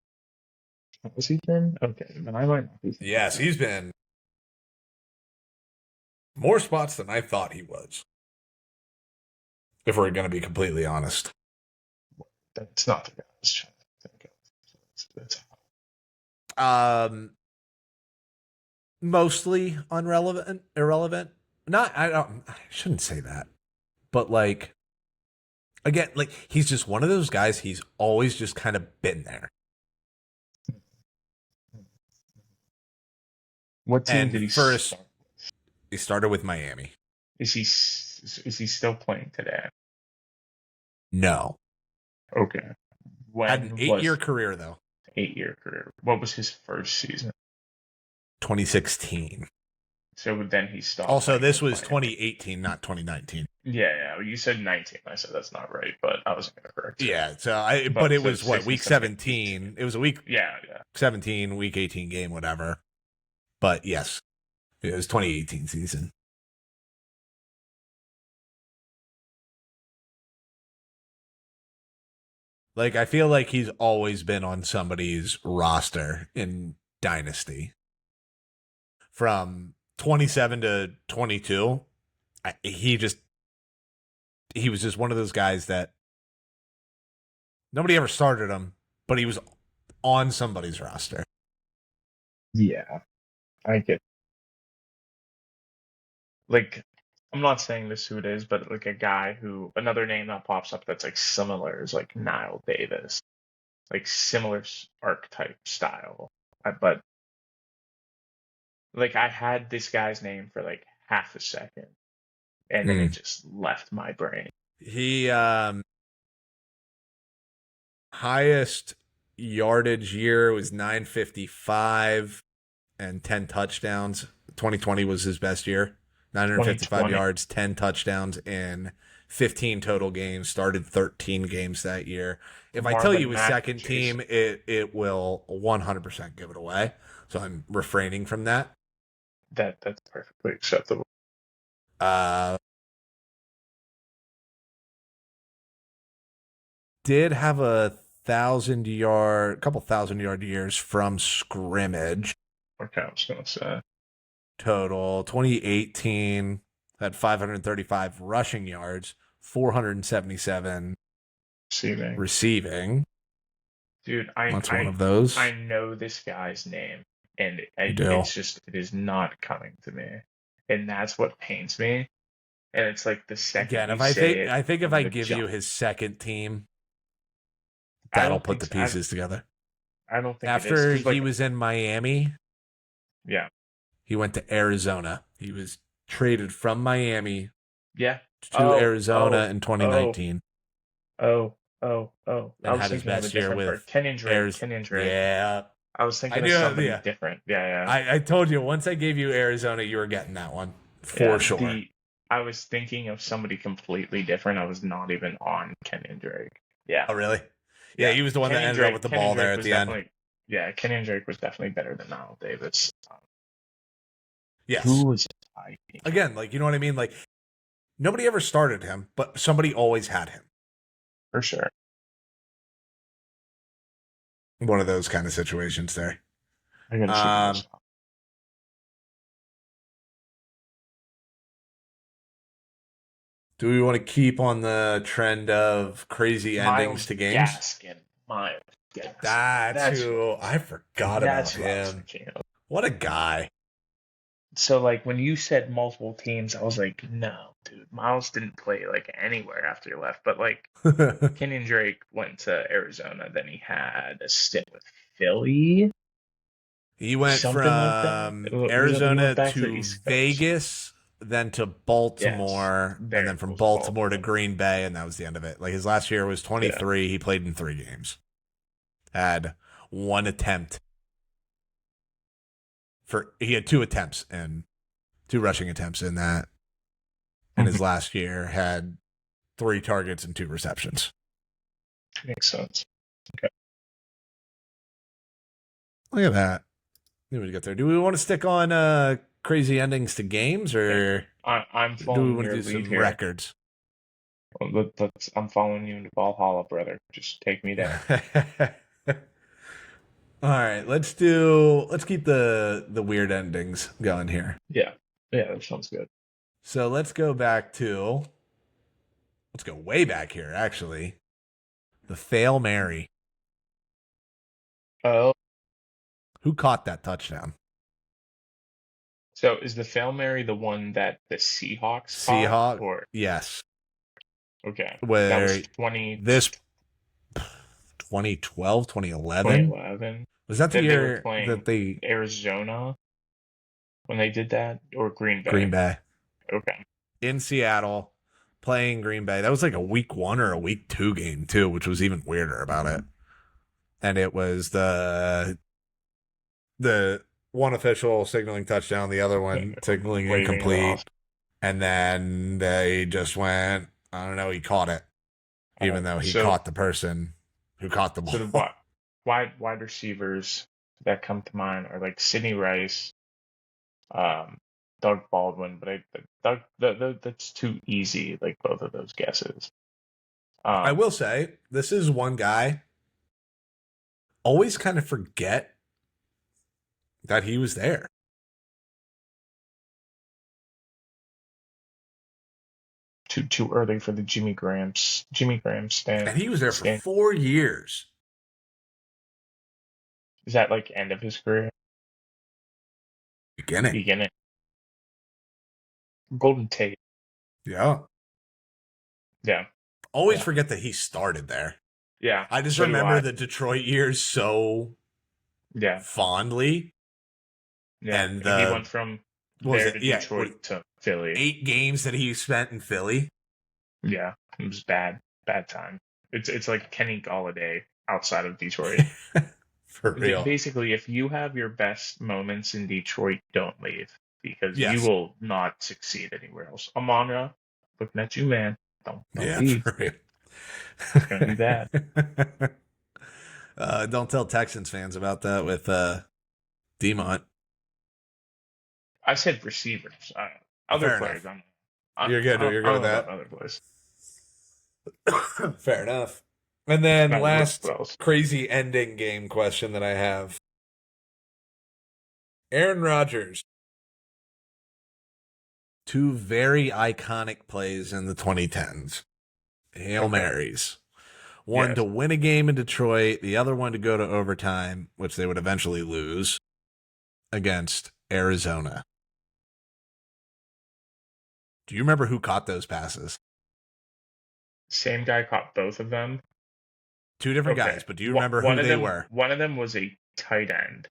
Was he then? Okay, then I might not be thinking Yes, that. he's been more spots than I thought he was. If we're going to be completely honest. That's not the guy I was trying to think of. That's Um, mostly irrelevant. Not. I don't. I shouldn't say that. But like, again, like he's just one of those guys. He's always just kind of been there. what team And did he first, start? he started with Miami. Is he still playing today? No. Okay. Had an When 8-year was career, though. 8-year career? What was his first season? 2016. So then he stopped Also, playing this with was Miami. 2018, not 2019. Yeah. You said 19. I said that's not right, but I wasn't gonna correct you. Yeah, but But it so was what, 16, week 17, 17? It was a week Yeah. 17, week 18 game, whatever. But yes, it was 2018 season. Like, I feel like he's always been on somebody's roster in Dynasty. From 27 to 22, he was just one of those guys that nobody ever started him, but he was on somebody's roster. Yeah. I get like I'm not saying this who it is, but like a guy who another name that pops up that's like similar is like Nile Davis, like similar archetype style. But like I had this guy's name for like half a second, and then it Mm. just left my brain. He highest yardage year was 955 and 10 touchdowns. 2020 was his best year. 955 2020, yards, 10 touchdowns in 15 total games. Started 13 games that year. If I tell Marlon you his Mack, second Jason. team, it will 100% give it away. So I'm refraining from that. That's perfectly acceptable. Uh, did have a couple 1,000 yard years from scrimmage Okay, I was gonna say total. 2018 had 535 rushing yards, 477 receiving. receiving. Dude, That's one of those. I know this guy's name, and You do. it is not coming to me, and that's what pains me. And it's like the second Again, you say it, I think if I'm I gonna give you jump. his second team, I that'll don't put think the so. pieces together. I don't think it is After because he like was in Miami, yeah, he went to Arizona. He was traded from Miami yeah. to Oh, Arizona in oh, 2019 oh. I and was had his thinking of a best year different with person. Kenyon Drake. Airs. Kenyon Drake. Yeah, I was I thinking of knew. somebody Yeah, different. Yeah. I told you once I gave you Arizona, you were getting that one for Yeah. sure. I was thinking of somebody completely different. I was not even on Kenyon Drake. Yeah. Oh, really? Yeah, Yeah. he was the one that ended up with the Kenyon ball there Drake at was the end. definitely Kenyon Drake was definitely better than Nile Davis. Yes. Who was Again, like, you know what I mean? Like, nobody ever started him, but somebody always had him. For sure. One of those kind of situations there. I gotta shoot Um, myself. do we want to keep on the trend of crazy endings Miles to games? Gaskin. Miles Gaskin. That's who I forgot about That's who I was him. thinking of. What a guy. So like when you said multiple teams, I was like, no, dude, Miles didn't play like anywhere after he left. But like Kenyon Drake went to Arizona, then he had a stint with Philly, He went something like that. from He went Arizona back to the to East Coast. Vegas, then to Yes, Baltimore, and very then from close to Baltimore to Baltimore. Green Bay, and that was the end of it. Like his last year was Yeah, 23. He played in 3 games. Had one attempt he had 2 attempts and 2 rushing attempts in that. And his last year had 3 targets and 2 receptions. makes sense. Okay. Look at that. We get there. Do we want to stick on crazy endings to games, Hey, or I'm do we following want to your do lead some here. records? I'm following you into Valhalla, brother. Just take me there. All right, let's keep the weird endings going here. Yeah, yeah, that sounds good. So let's go way back here actually. The Fail Mary. Oh, Who caught that touchdown? so is the Fail Mary the one that the Seahawks caught, Seahawk? or Yes. okay, that was Where this 2012, 2011? 2011 Was that the that they were year playing that they Arizona when they did that, or Green Green Bay? Bay Okay, in Seattle playing Green Bay? That was like a week 1 or a week 2 game too, which was even weirder about it. And it was the one official signaling touchdown, the other one signaling waving it off. incomplete, and then they just went, I don't know, he caught it, even though he So caught the person who caught the so the ball. wide receivers that come to mind are like Sidney Rice, um, Doug Baldwin, but that's too easy. Like both of those guesses. I Um, will say, this is one guy always kind of forget that he was there. too early for the Jimmy Graham And he was there for stand. 4 years. Is that like end of his career? Beginning. Beginning. Golden Tate. Yeah. Yeah. Always Yeah. forget that he started there. Yeah. I just So do remember I. the Detroit years so Yeah. fondly. Yeah. And And he went from what was there it? to Yeah. Detroit to Philly. 8 games that he spent in Philly. Yeah. It was bad. Bad time. It's like Kenny Galladay outside of Detroit. For real. Basically, if you have your best moments in Detroit, don't leave because you Yes. will not succeed anywhere else. Amon-Ra, looking at you, man. Don't Yeah, leave. for real. It's gonna be bad. Don't tell Texans fans about that with Demont. I said receivers. Other Fair players. enough. You're good. I You're good don't with know about that. other players. Fair enough. And then Not last what else? crazy ending game question that I have. Aaron Rodgers. 2 very iconic plays in the 2010s. Hail Okay. Marys. One Yes. to win a game in Detroit, the other one to go to overtime, which they would eventually lose against Arizona. Do you remember who caught those passes? Same guy caught both of them. 2 different Okay. guys, but do you remember who they were? One of them was a tight end.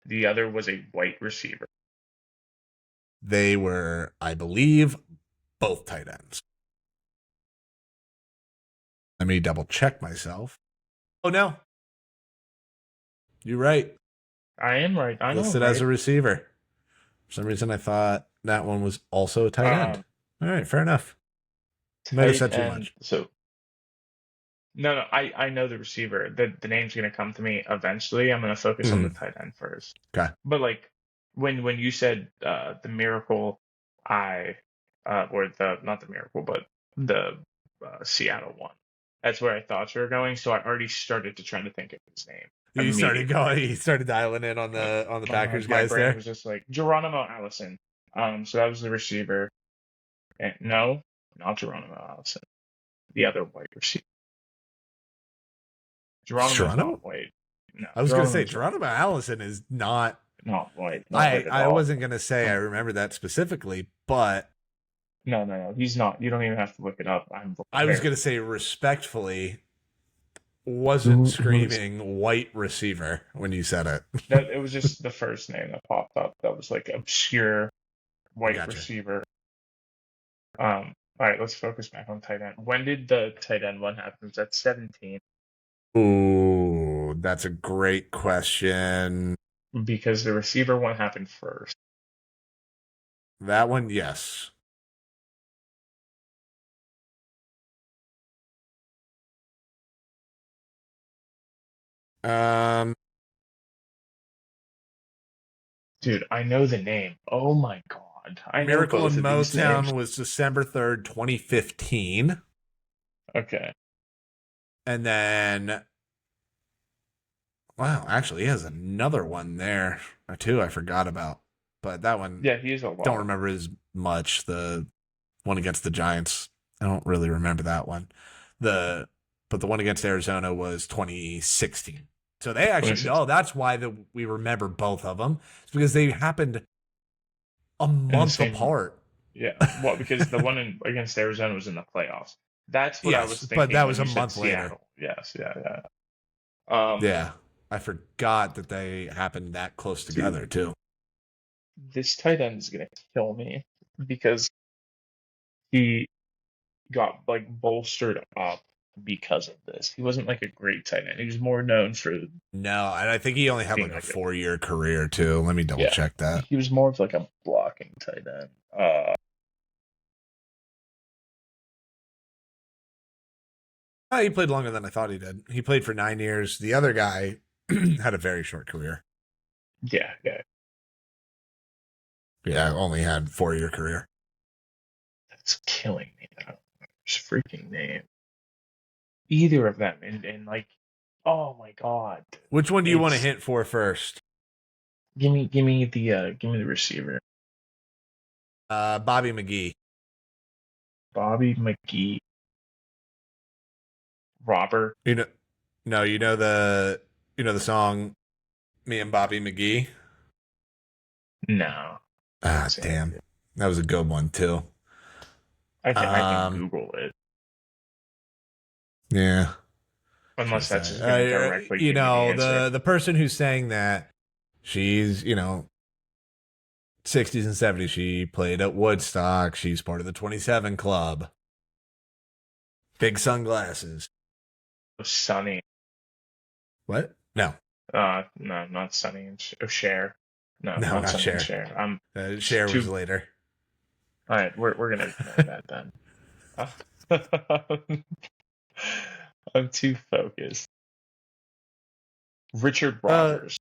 The other was a white receiver. They were, I believe, both tight ends. Let me double check myself. Oh, no. You're right. I am right. I know, Listed right? as a receiver. For some reason, I thought that one was also a tight end. All right, fair enough. Might have Tight said too end. much. So no, I know the receiver. The name's gonna come to me eventually. I'm gonna focus on the tight end first. Okay. But like when you said the miracle I or the not the Miracle, but the Seattle one. That's where I thought you were going. So I already started to try to think of his name You started going. immediately. You started dialing in on the Packers My guys brain there. was just like Geronimo Allison. So that was the receiver. And no, not Geronimo Allison. The other white receiver. Geronimo's Geronimo. not white. No, I was gonna say Geronimo's Geronimo Allison is not. not white. Not I white at I all. wasn't gonna say I remember that specifically, but No, no, no. He's not. You don't even have to look it up. I'm I was very. gonna say respectfully wasn't Who's screaming white receiver when you said it. that? It was just the first name that popped up. That was like obscure white Gotcha. receiver. All right, let's focus back on tight end. When did the tight end one happen? Was that 17? Ooh, that's a great question. Because the receiver one happened first. That one, yes. Um, Dude, I know the name. Oh my God. I know Miracle both in of these names. Motown was December 3rd, 2015. Okay. And then, wow, actually, he has another one there, too, I forgot about. But that one, Yeah, he is a don't lot. remember as much. The one against the Giants, I don't really remember that one. But the one against Arizona was 2016. So they actually, 26. oh, that's why we remember both of them. It's because they happened a In the month same, apart. yeah. Well, because the one against Arizona was in the playoffs. That's what I Yes, was but that thinking when was a you said month later. Seattle. Yes, yeah, yeah. Yeah, I forgot that they happened that close Dude, together too. this tight end is gonna kill me because he got like bolstered up because of this. He wasn't like a great tight end. He was more known for No, and I think he only had being like a like a 4-year career too. Let me double yeah. check that. He was more of like a blocking tight end. He played longer than I thought he did. He played for 9 years. The other guy had a very short career. Yeah, yeah. Yeah, only had 4-year career. That's killing me. I don't know his freaking name. Either of them, and like, oh my God, Which one do you want to it's hint for first? give me the receiver, Bobby McGee. Bobby McGee, Robert. You know, no, you know the song "Me and Bobby McGee." No, can't Ah, say I damn, do. that was a good one too. I can Um, Google it yeah, unless just that's just gonna directly you give me the know answer. the person who's saying that she's 60s and 70s. She played at Woodstock. She's part of the 27 Club. Big sunglasses. Sunny. What? No, No, not Sunny and Cher. No, no, not not Sunny and Cher. Cher. Cher was Too. later. All right, we're gonna ignore that then. I'm too focused. Richard Uh, Rogers.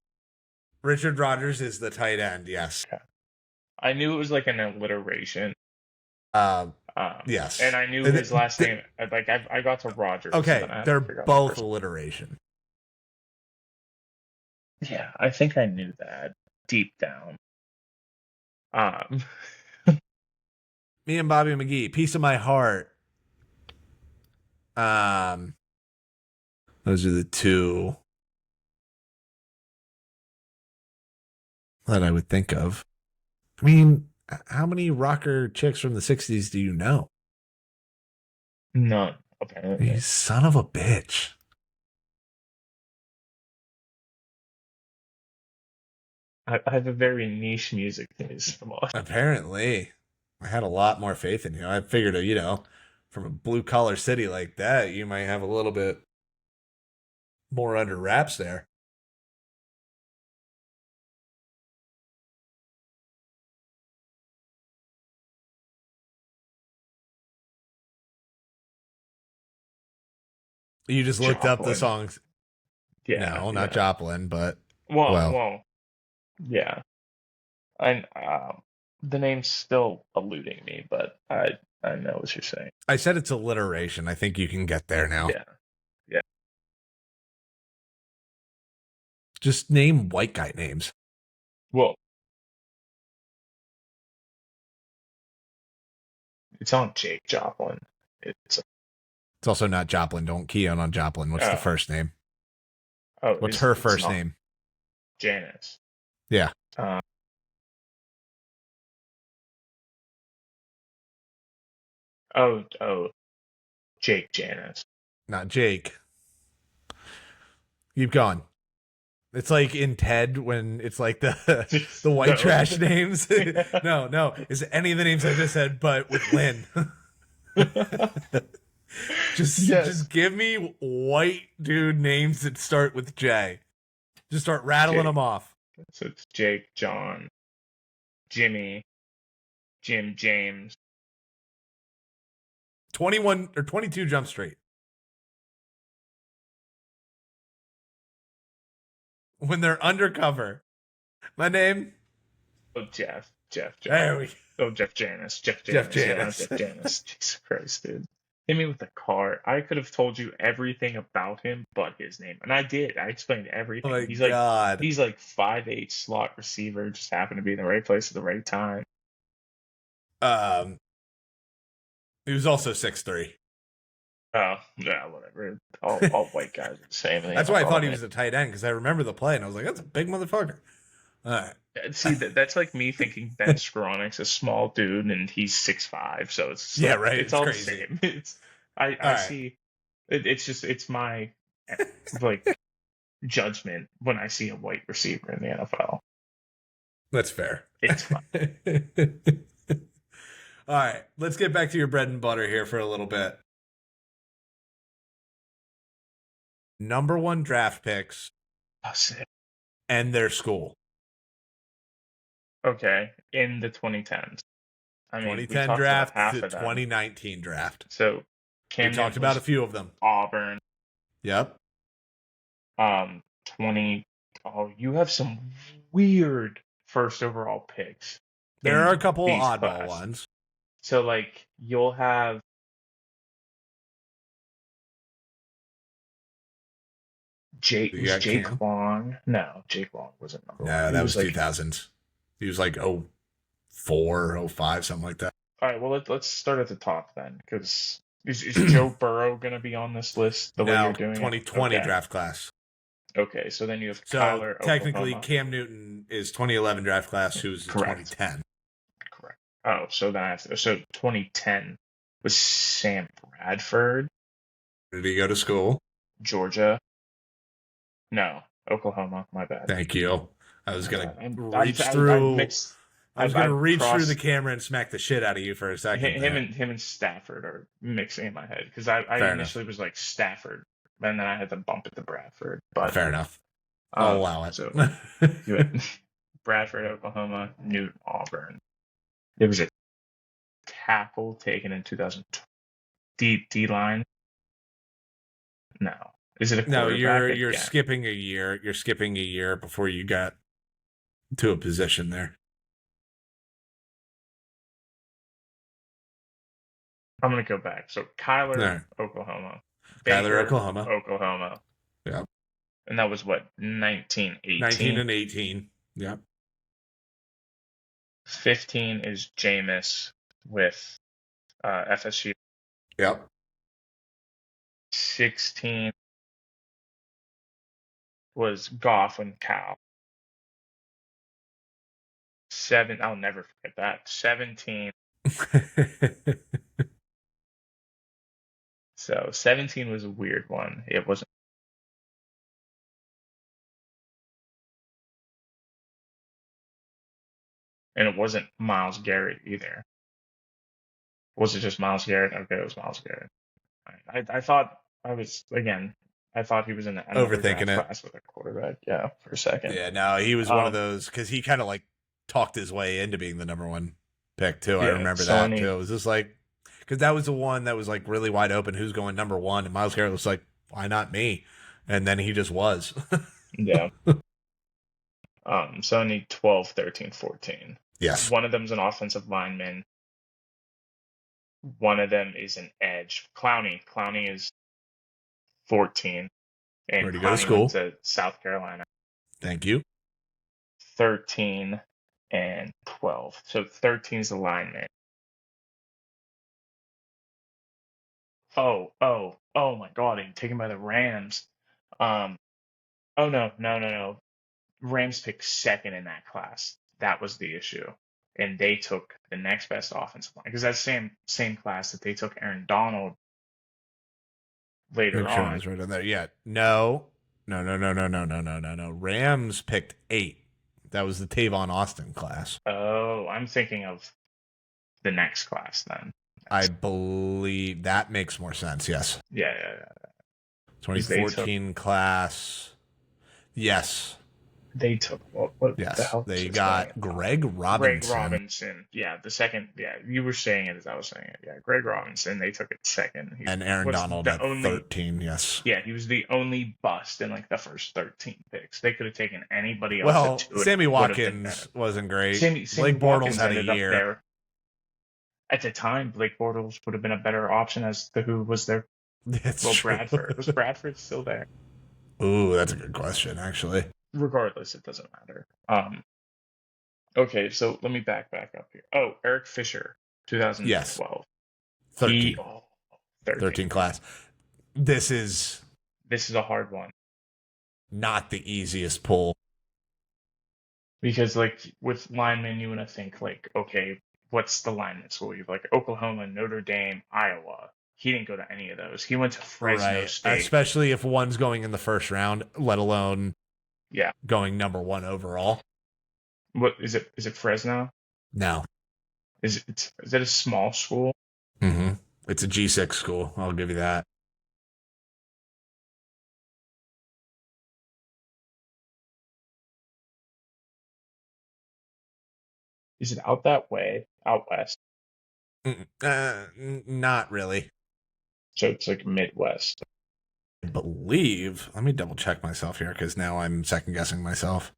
Richard Rodgers is the tight end. Yes. Okay. I knew it was like an alliteration. Um, Um, and yes. I knew his last name. Like I got to Rogers, so Okay, then I had to they're figure out the both first. alliteration. Yeah, I think I knew that deep down. Um, Me and Bobby McGee, piece of my heart. Um, those are the two that I would think of. I mean, how many rocker chicks from the 60s do you know? none You apparently. son of a bitch. I have a very niche music taste. Apparently, I had a lot more faith in you. I figured, from a blue collar city like that, you might have a little bit more under wraps there. You just looked up the Joplin. songs. Yeah, No, not yeah. Joplin, but Well, well, well, yeah. And the name's still eluding me, but I know what you're saying. I said it's alliteration. I think you can get there now. Yeah, yeah. Just name white guy names. Well, it's on Jake Joplin. It's It's also not Joplin. Don't key in on Joplin. What's the oh first name? oh What's her it's first not name? Janice. Yeah. Uh, oh, Jake Janice. Not Jake. Keep going. It's like in Ted when it's like the white trash names. No. It's any of the names I just said, but with Lynn. Just give me white dude names that start with J. Just start rattling them off. So it's Jake, John, Jimmy, Jim, James. 21 or 22 Jump Street. When they're undercover. My name? Oh, Jeff. There we go. Oh, Jeff Janis. Jeff Jeff Janis. Janis. Yeah, Jeff Janis. Jesus Christ, dude. Hit me with a car. I could have told you everything about him but his name. And I did. I explained everything. Oh my he's God. He's like 5'8" slot receiver, just happened to be in the right place at the right time. He was also 6'3". Oh, yeah, whatever. All white guys are the same. That's why I thought he was a tight end, because I remember the play and I was like, that's a big motherfucker. All right. See, that's like me thinking Ben Skronik's a small dude and he's 6'5", so it's Yeah, like, right. It's It's all crazy. the same. I right. see. It's my like judgment when I see a white receiver in the NFL. That's fair. It's fine. All right, let's get back to your bread and butter here for a little bit. Number 1 draft picks That's it. and their school. Okay, in the 2010s. I mean, we 2010 talked draft about half to of them. 2019 draft. So Cam We talked about a few of them. Auburn. Yep. 20. Oh, you have some weird first overall picks. There are a couple these oddball class. ones. So like you'll have Jake Cam? Long. No, Jake Long wasn't number one. No, that was like, 2000s. He was like 04, 05, something like that. All right, well let's start at the top then, because is Joe Burrow gonna be on this list the way you're doing 2020 it? draft class. Okay, so then you have So Kyler. technically, Oklahoma. Cam Newton is 2011 draft class, who's Correct. 2010. Correct. Oh, so then so 2010 was Sam Bradford. Did he go to school? Georgia. No, Oklahoma. My bad. Thank you. I was gonna reach through the camera and smack the shit out of you for a second. Him and Stafford are mixing in my head, because I initially was like Stafford, and then I had to bump it to Bradford. But fair enough. I'll allow it. So you had Bradford, Oklahoma, Newton, Auburn. There was a tackle taken in 2000. D line. No. Is it a quarterback? No, you're skipping a year. You're skipping a year before you got to a position there. I'm gonna go back. So Kyler, Right. Oklahoma. Baker, Baker, Oklahoma. Oklahoma. Yeah. And that was what, 1918? 19 and 18. Yeah. 15 is Jameis with FSU. Yep. 16 was Goff and Cal. I'll never forget that. 17. So 17 was a weird one. It wasn't. And it wasn't Myles Garrett either. Was it just Myles Garrett? Okay, it was Myles Garrett. I thought I was, again, I thought he was in the overthinking it class with a quarterback. Yeah, for a second. Yeah, no, he was one of those, because he kind of like talked his way into being the number 1 pick too. I remember that too. It was just like, because that was the one that was like really wide open. Who's going number 1? And Myles Garrett was like, why not me? And then he just was. Yeah. So I need 12, 13, 14. Yes. One of them's an offensive lineman. One of them is an edge. Clowney is 14, and Where'd you go to Clowney went school? to South Carolina. Thank you. 13 and 12. So 13 is the lineman. Oh my God! And taken by the Rams. Um. Oh no. Rams picked second in that class. That was the issue, and they took the next best offensive line because that same class that they took Aaron Donald later Make sure I on. was right on there. Yeah. No. No. Rams picked 8. That was the Tavon Austin class. Oh, I'm thinking of the next class then. I believe that makes more sense. Yes. Yeah. Because 2014 class. Yes. they took what the Yes. hell was They his name? got Greg Greg Robinson Robinson. Yeah, the second. Yeah, you were saying it as I was saying it. Yeah, Greg Robinson. They took it second. He and Aaron was Donald the at only. 13. Yes. Yeah, he was the only bust in like the first 13 picks. They could have taken anybody else at Well, 2. Sammy Would have been better. Watkins wasn't great. Sammy Blake Bortles Watkins had a ended up year. there. At the time, Blake Bortles would have been a better option as to who was there. That's Well, true. Bradford. Was Bradford still there? Ooh, that's a good question, actually. Regardless, it doesn't matter. Okay, so let me back up here. Oh, Eric Fisher, Yes. 2012. 13. 13. 13 class. This is This is a hard one not the easiest pull. because, like, with linemen, you want to think like, okay, what's the lineman school? You've like Oklahoma, Notre Dame, Iowa. He didn't go to any of those. He went to Fresno Right. State. Especially if one's going in the first round, let alone Yeah. going number 1 overall. What is it? Is it Fresno? No. Is it a small school? Mm-hmm. It's a G6 school. I'll give you that. Is it out that way, out west? Not really. So it's like Midwest. I believe, let me double check myself here because now I'm second guessing myself.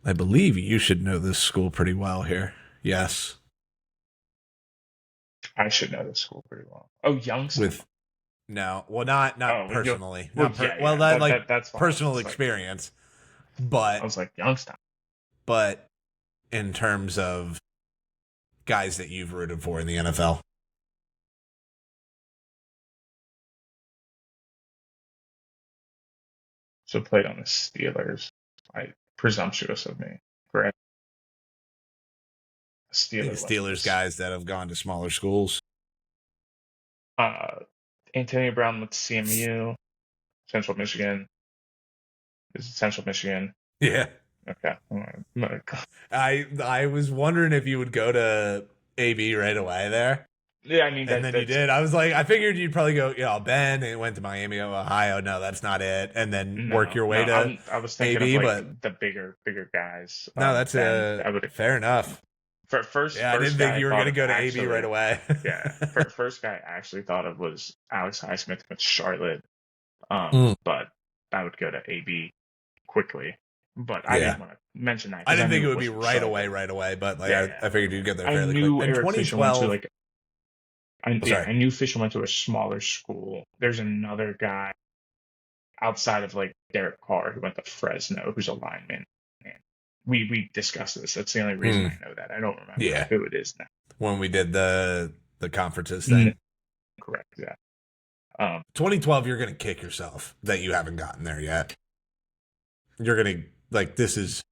I believe you should know this school pretty well here. Yes. I should know this school pretty well. Oh, Youngstown. With no, well, not personally. Not That's fine. personal It's like, experience, I but was like Youngstown. in terms of guys that you've rooted for in the NFL. So played on the Steelers. Presumptuous of me. Correct. Steelers guys that have gone to smaller schools. Antonio Brown went to CMU, Central Michigan. Is it Central Michigan? Yeah. Okay. I was wondering if you would go to AB right away there. Yeah, I mean, and then you did. I was like, I figured you'd probably go, Ben, and went to Miami, Ohio. No, that's not it. And then work your way to I was thinking AB, of like but the bigger guys. No, that's fair enough. I didn't think you were going to go to AB right away. Yeah, first guy I actually thought of was Alex Highsmith with Charlotte. But I would go to AB quickly. But I didn't want to mention that. I didn't think it would be right away, but like I figured you'd get there fairly quick. In Eric 2012, I knew Fisher went to a smaller school. There's another guy outside of like Derek Carr who went to Fresno, who's a lineman. And we discussed this. That's the only reason I know that. I don't remember who it is now. When we did the conferences thing. Correct, yeah. 2012, you're going to kick yourself that you haven't gotten there yet. You're going to, like, this is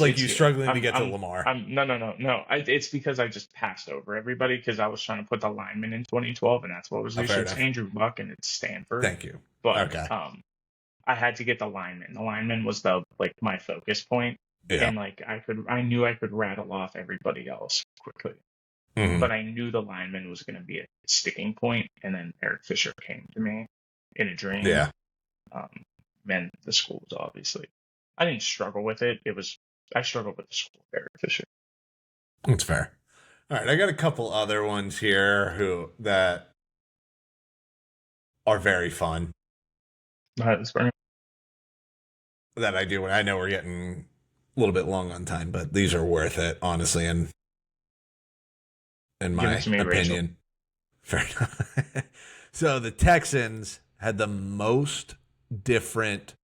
like you struggling to get to Lamar. No. It's because I just passed over everybody because I was trying to put the lineman in 2012, and that's what was the issue. It's Andrew Luck, and it's Stanford. Thank you. But I had to get the lineman. The lineman was my focus point, and I knew I could rattle off everybody else quickly, but I knew the lineman was going to be a sticking point, and then Eric Fisher came to me in a dream. Yeah. And the school was obviously. I didn't struggle with it. I struggled with the school of Eric Fisher. That's fair. All right, I got a couple other ones here that are very fun. That I do. That I do when I know we're getting little bit long on time, but these are worth it, honestly, in Give it my to me, Rachel. opinion. Fair enough. So the Texans had the most different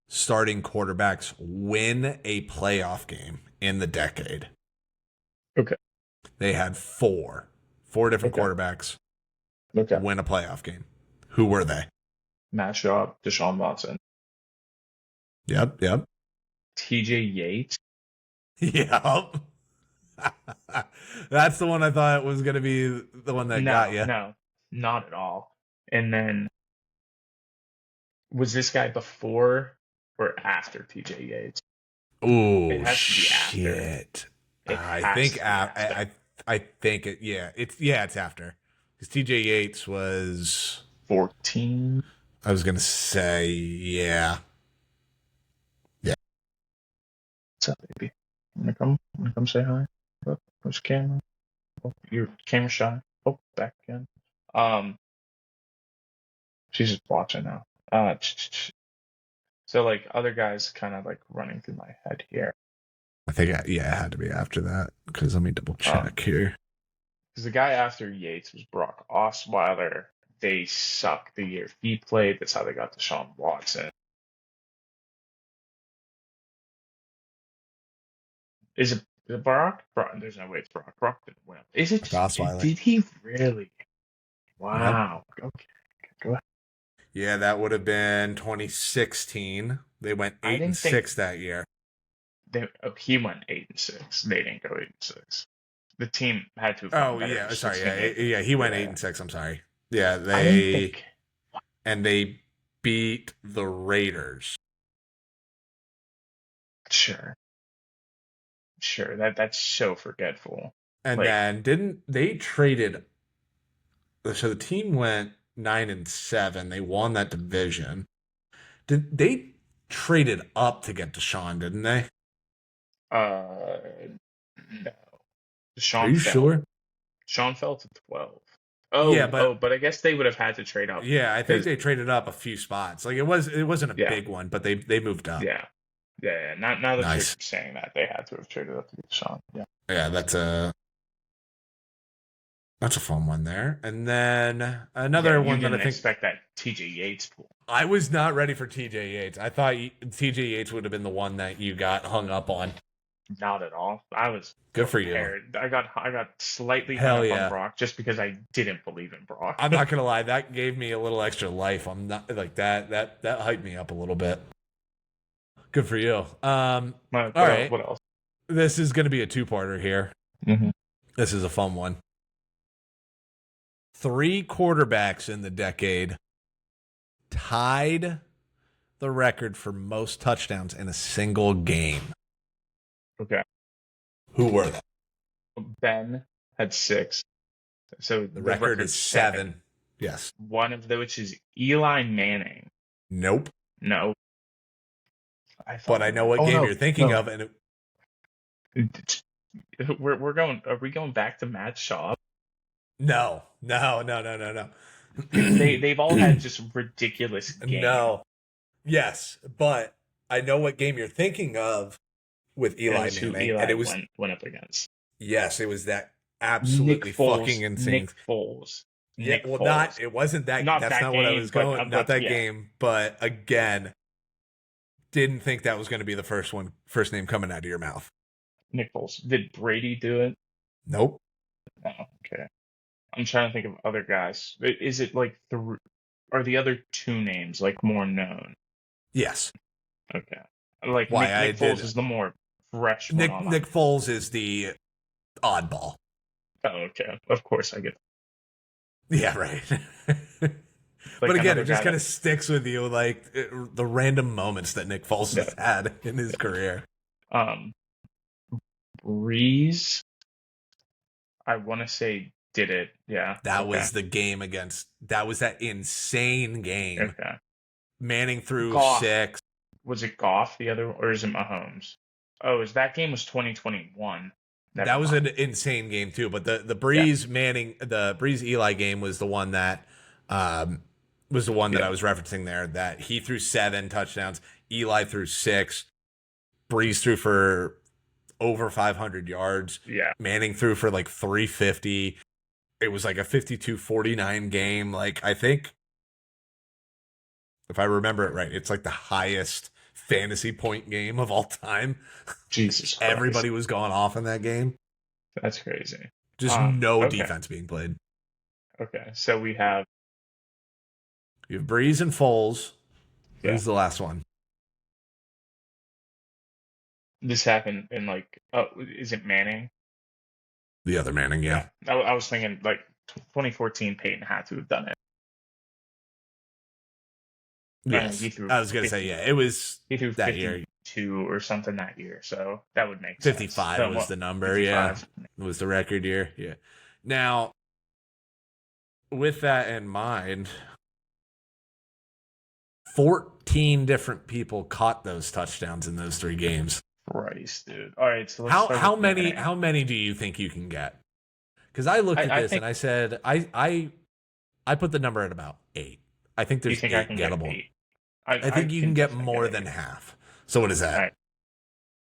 starting quarterbacks win a playoff game in the decade. Okay. They had four different Okay. quarterbacks Okay. win a playoff game. Who were they? Matt Schaub, Deshaun Watson, Yep. TJ Yates. Yep. That's the one I thought was going to be the one that got No, you. no, not at all. And then was this guy before or after TJ Yates? It Oh has to be after. shit! It I has think to be after. I think it. It's after because TJ Yates was. 14. I was gonna say yeah. What's up, baby? Wanna come say hi? Oh, where's the camera? Oh, your camera shy. Oh, back again. Um, she's just watching now. So like other guys kind of like running through my head here. I think it had to be after that because let me double check here. Because the guy after Yates was Brock Osweiler. They sucked the year he played. That's how they got Deshaun Watson. Is it Brock? There's no way it's Brock. Brock didn't win. Is it? Osweiler. Did he really? Yep. Wow. Okay. Go ahead. Yeah, that would have been 2016. They went I 8-6 that year. He went 8-6. They didn't go 8-6. The team had to have Oh gone better yeah, than sorry. 16-8. Yeah, he went Yeah. 8-6. I'm sorry. Yeah, I didn't think. they beat the Raiders. Sure. That's so forgetful. And Like, then didn't they traded? So the team went 9-7. They won that division. Did they traded up to get Deshaun? Didn't they? uh, no. Are Sean you fell. sure? Sean fell to 12. Yeah, But I guess they would have had to trade up. yeah, I think Because they traded up a few spots. Like it wasn't a yeah, big one, but they moved up. yeah. Now that you're Nice. saying that, they had to have traded up to get Sean. Yeah. Yeah, that's a fun one there. And then another one that I think expect that TJ Yates pool. I was not ready for TJ Yates. I thought TJ Yates would have been the one that you got hung up on. Not at all. I was Good for you. prepared. I got slightly Hell hung up yeah. on Brock just because I didn't believe in Brock. I'm not gonna lie, that gave me a little extra life. I'm not like that hyped me up a little bit. Good for you. All right. What else? This is gonna be a two-parter here. Mm-hmm. This is a fun one. 3 quarterbacks in the decade tied the record for most touchdowns in a single game. Okay. Who were they? Ben had 6. So The record is 7. Yes. One of which is Eli Manning. Nope. No. But I know what game you're thinking of, and we're going. Are we going back to Matt Schaub? No. They've all had just ridiculous games. No. Yes, but I know what game you're thinking of with Eli Manning, Eli and it was went up against. Yes, it was that absolutely fucking insane. Nick Foles. Yeah, well, Foles. It wasn't that. Not that's that not game, what I was going. Not that yeah. game, but again, didn't think that was going to be the first name coming out of your mouth. Nick Foles. Did Brady do it? Nope. Oh, okay. I'm trying to think of other guys. Is it like are the other 2 names like more known? Yes. Okay. Like Why Nick Foles is the more fresh one. Nick Foles is the oddball. Oh, okay. Of course I get. Yeah, right. But again, it just kind of sticks with you, like the random moments that Nick Foles has had in his career. Breeze, I want to say did it. Yeah. That was the game that was that insane game. Okay. Manning threw Goff. 6. Was it Goff the other, or is it Mahomes? Oh, that game was 2021. That was an insane game too. But the Breeze Manning, the Breeze Eli game was the one that I was referencing there. That he threw 7 touchdowns. Eli threw 6. Breeze threw for over 500 yards. Yeah. Manning threw for like 350. It was like a 52-49 game. Like, I think, if I remember it right, it's like the highest fantasy point game of all time. Jesus Christ. Everybody was going off in that game. That's crazy. Just no Okay. defense being played. Okay. So we have, You have Breeze and Foles. yeah, Who's the last one? this happened in like, oh, is it Manning? The other Manning, yeah. Yeah. I was thinking like 2014 Peyton had to have done it. He Yes. threw I was going to say, 50, yeah, it was he threw that year. 52 or something that year. So that would make sense. 55 was the number, 55. yeah. It was the record year, yeah. Now, with that in mind, 14 different people caught those touchdowns in those 3 games. Christ, dude. All right, so let's start How with many Manning. how many do you think you can get? Because I looked at I this think and I said I put the number at about 8. I think you there's think I 8 can get gettable. 8. I I think you can can get definitely more get than 8. half. So what is All that? right,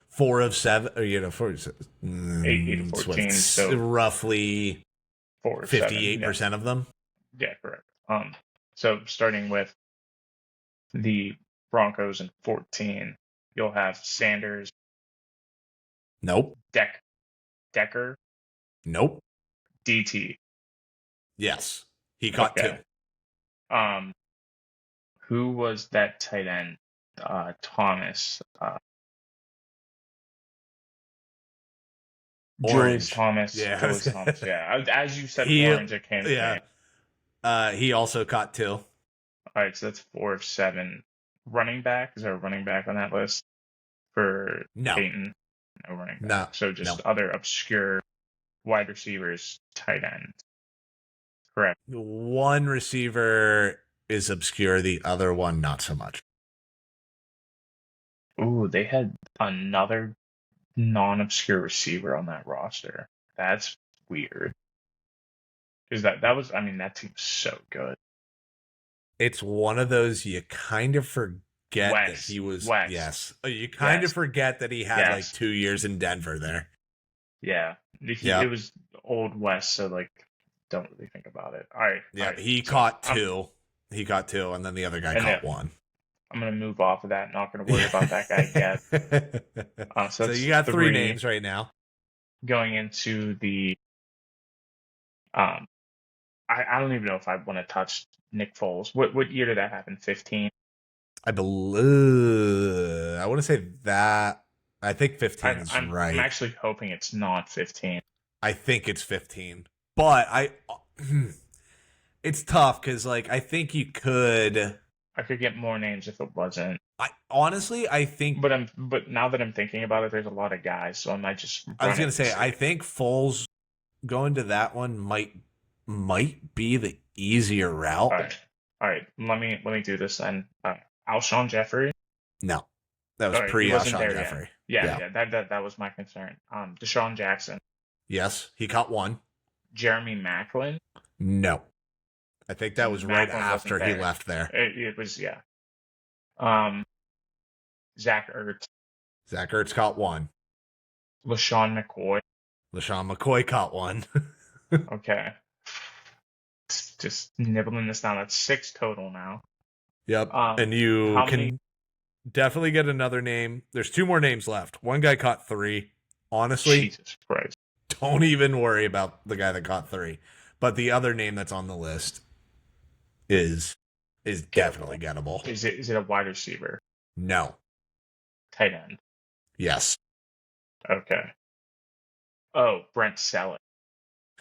4 of 7, or 4 of 7. 8 to 14, so Roughly 4 or 7. Yeah, 58% of them. yeah, correct. So starting with the Broncos in 14, you'll have Sanders, Nope. Decker, Nope. DT. Yes. He caught 2. Okay. Um, who was that tight end? Thomas. Julius Orange. Thomas. Yeah. Julius Thomas. Yeah. As you said, He orange. It came to me. he also caught 2. All right, so that's 4 of 7. Running back. Is there a running back on that list for No. Peyton? No running back. No. So just No. other obscure wide receivers, tight end. Correct. One receiver is obscure, the other one not so much. Ooh, they had another non-obscure receiver on that roster. That's weird. Because that was, I mean, that team's so good. It's one of those you kind of forget that he was. West. Yes. You kind of forget that he had like 2 years in Denver there. Yeah. It was Old West, so like, don't really think about it. All right. Yeah, all right. he caught 2. He caught 2, and then the other guy caught 1. I'm going to move off of that. Not going to worry about that guy yet. So you got 3 names right now. Going into the I don't even know if I want to touch Nick Foles. What year did that happen? 15? I believe I want to say that. I think 15 is right. I'm actually hoping it's not 15. I think it's 15. But it's tough because like I think you could. I could get more names if it wasn't. I think. But now that I'm thinking about it, there's a lot of guys, so I might just. I was gonna say I think Foles going to that one might be the easier route. All right. Let me do this then. Alshon Jeffrey. No, that was pre-Alshon Jeffrey. Yeah. That was my concern. Deshaun Jackson. Yes, he caught 1. Jeremy Maclin. No, I think that was right after he left there. It was Zach Ertz. Zach Ertz caught 1. LaShawn McCoy. LaShawn McCoy caught 1. Okay. Just nibbling this down. That's 6 total now. Yep. And you can definitely get another name. There's 2 more names left. One guy caught 3. Honestly, Jesus Christ. Don't even worry about the guy that caught 3. But the other name that's on the list is definitely gettable. Is it a wide receiver? No. Tight end? Yes. Okay. Oh, Brent Selleck.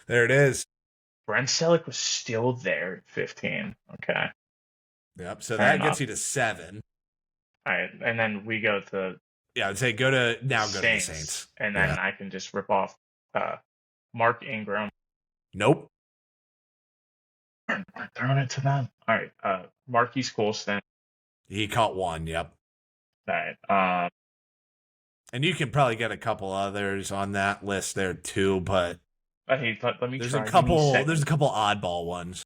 There it is. Brent Selleck was still there at 15. Okay. Yep. So that gets you to 7. All right, and then we go to. Yeah, I'd say go to the Saints, and then I can just rip off Mark Ingram. Nope. I'm throwing it to them. All right, Marquise Colston. He caught 1. Yep. All right. And you can probably get a couple others on that list there too, but let me. There's a couple oddball ones.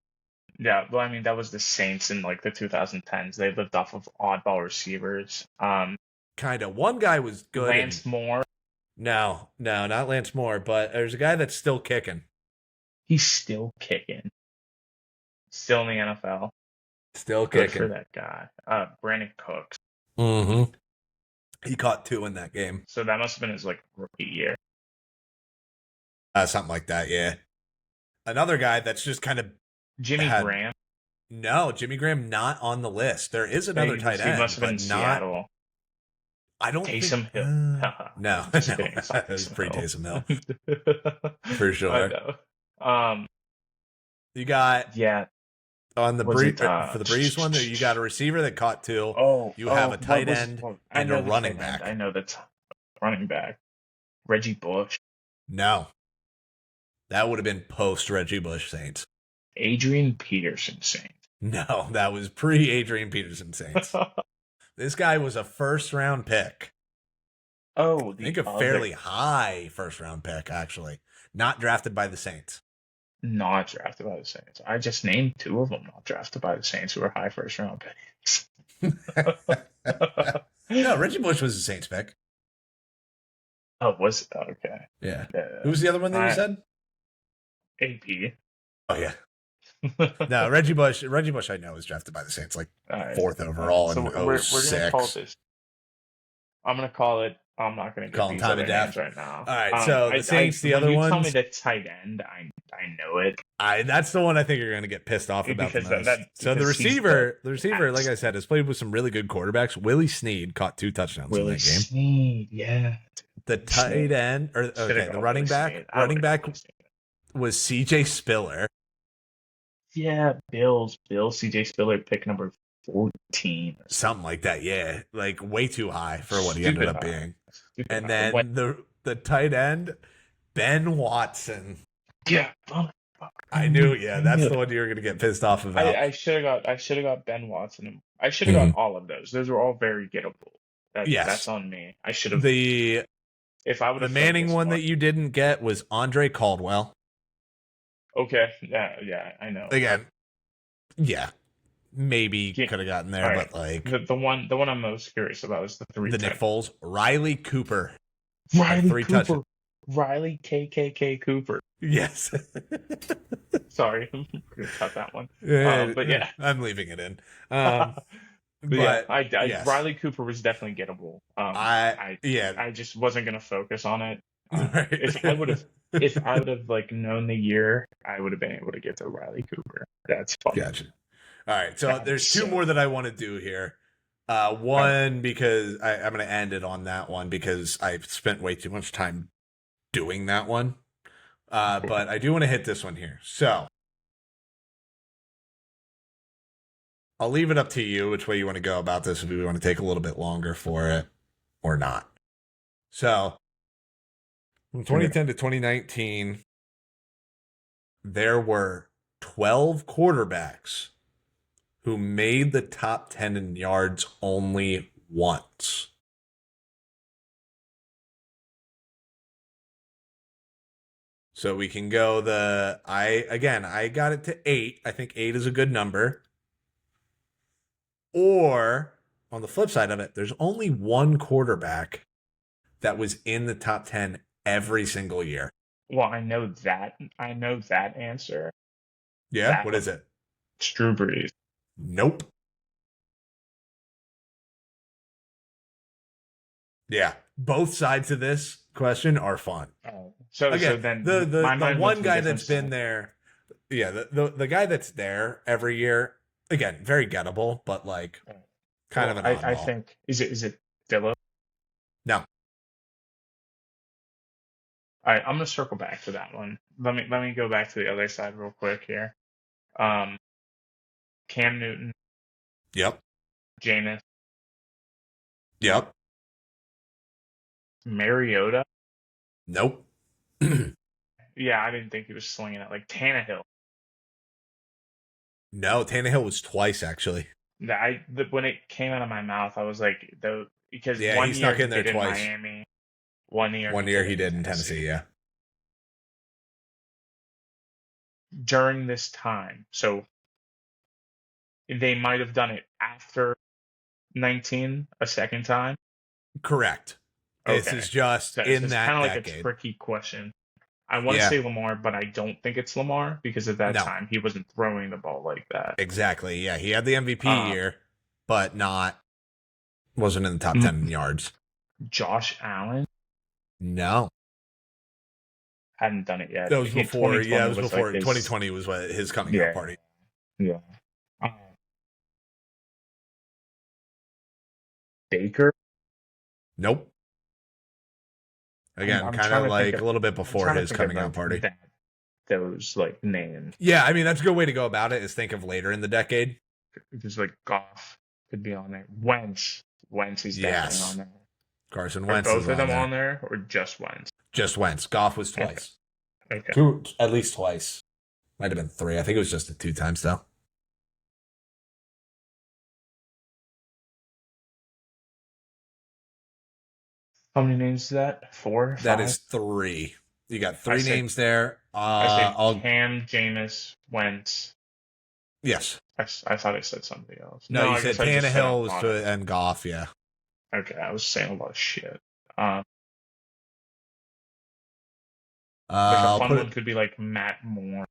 Yeah, well, I mean that was the Saints in like the 2010s. They lived off of oddball receivers. Kind of. One guy was good, and Lance Moore. no, not Lance Moore, but there's a guy that's still kicking. He's still kicking. Still in the NFL. Still Good for kicking. that guy. Brandon Cooks. Mm-hmm. He caught 2 in that game. So that must have been his like rookie year. Something like that, yeah. Another guy that's just kind of Jimmy had Graham. no, Jimmy Graham not on the list. There is another tight He must end, have been but in not. Seattle. I don't Taysom think. Hill. No, Just no, kidding. It's not it was Taysom pre Hill. Taysom Hill for I sure. know. You got Yeah. on the Was it? for the Breeze one, there you got a receiver that caught 2. You have a What tight was? end I and a know the running tight end. I back. know the running back. Reggie Bush. No, that would have been post Reggie Bush Saints. Adrian Peterson Saints. No, that was pre Adrian Peterson Saints. This guy was a first round pick. Oh, I think a fairly high first round pick, actually. Not drafted by the Saints. not drafted by the Saints. I just named 2 of them not drafted by the Saints who were high first round picks. No, Reggie Bush was a Saints pick. Oh, was it? Okay. Yeah. Who was the other one that you said? AP. Oh, yeah. No, Reggie Bush I know was drafted by the Saints, like Right. 4th overall So in we're gonna call 06. this. I'm gonna call it. I'm not gonna Call get him these time other of death. names right now. All right, so the Saints, the other when you tell me ones. the tight end, I know it That's the one I think you're going to get pissed off about the because most. So the because he's receiver, like I said, has played with some really good quarterbacks. Willie Snead caught 2 touchdowns in Willie that game. Snead, yeah. The tight end, the running back was CJ Spiller. Yeah, Bills, CJ Spiller, pick number 14. Something like that, yeah. Like way too high for what he ended up being. And then the tight end, Ben Watson. Yeah. I knew, yeah, that's the one you were gonna get pissed off about. I should have got Ben Watson. I should have got all of those. Those were all very gettable. Yes. That's on me. I should have. If I would have, the Manning one that you didn't get was Andre Caldwell. Okay. Yeah, I know. Again, yeah, maybe could have gotten there, right. But like the one I'm most curious about is the Nick Foles, Riley Cooper, Riley Cooper, Riley KKK Cooper. Yes. Sorry, I'm gonna cut that one. But yeah, I'm leaving it in. Yes. Riley Cooper was definitely gettable. I just wasn't gonna focus on it. Right. If I would have like known the year, I would have been able to get to Riley Cooper. That's fun. Gotcha. All right, so there's 2 more that I want to do here. One because I'm going to end it on that one because I've spent way too much time doing that one. But I do want to hit this one here. So I'll leave it up to you which way you want to go about this, if we want to take a little bit longer for it or not. So from 2010 to 2019, there were 12 quarterbacks who made the top 10 in yards only once. So we can go I got it to 8. I think 8 is a good number. Or on the flip side of it, there's only one quarterback that was in the top 10 every single year. Well, I know that answer. Yeah, what is it? It's Drew Brees. Nope. Yeah, both sides of this question are fun. So then the one guy that's been there, the guy that's there every year, again, very gettable, but like kind of an oddball. I think is it Dilla? No. All right, I'm gonna circle back to that one. Let me go back to the other side real quick here. Cam Newton. Yep. Jameis. Yep. Mariota. Nope. Yeah, I didn't think he was slinging it. Like Tannehill. No, Tannehill was twice actually. When it came out of my mouth, I was like, because yeah, one he year snuck in there he did twice. In Miami. One year he did in Tennessee. Yeah. During this time, so they might have done it after 19 a second time. Correct. This Okay. is just So in it's kind that of like a decade. tricky question. I want to Yeah. say Lamar, but I don't think it's Lamar because at that No. time he wasn't throwing the ball like that. Exactly. Yeah. He had the MVP Um, year, but wasn't in the top 10 in yards. Josh Allen No. hadn't done it yet. That was He before. Yeah, it 2020 was was like before. his 2020 was his coming out yeah party. yeah. Um, Baker. Nope. Again, I'm kind trying of to think like of a little bit before his like coming out party. those like names. Yeah, I mean that's a good way to go about it. Is think of later in the decade. Just like Goff could be on there. Wentz is definitely on Yes, there. Carson Are Wentz is both of on them there. on there or just Wentz? Just Wentz. Goff was Okay. twice. Okay. Two, at least twice. Might have been three. I think it was just the 2 times though. How many names is that? 4, That 5? is three. You got I three said names there. I said I'll Cam, Jameis, Wentz. yes. I thought I said something else. No, No, you I said guess I just said a Tannehill was lot of. and Goff. Yeah. Okay, I was saying a lot of shit. Um, like a I'll fun put one it. could be like Matt Moore.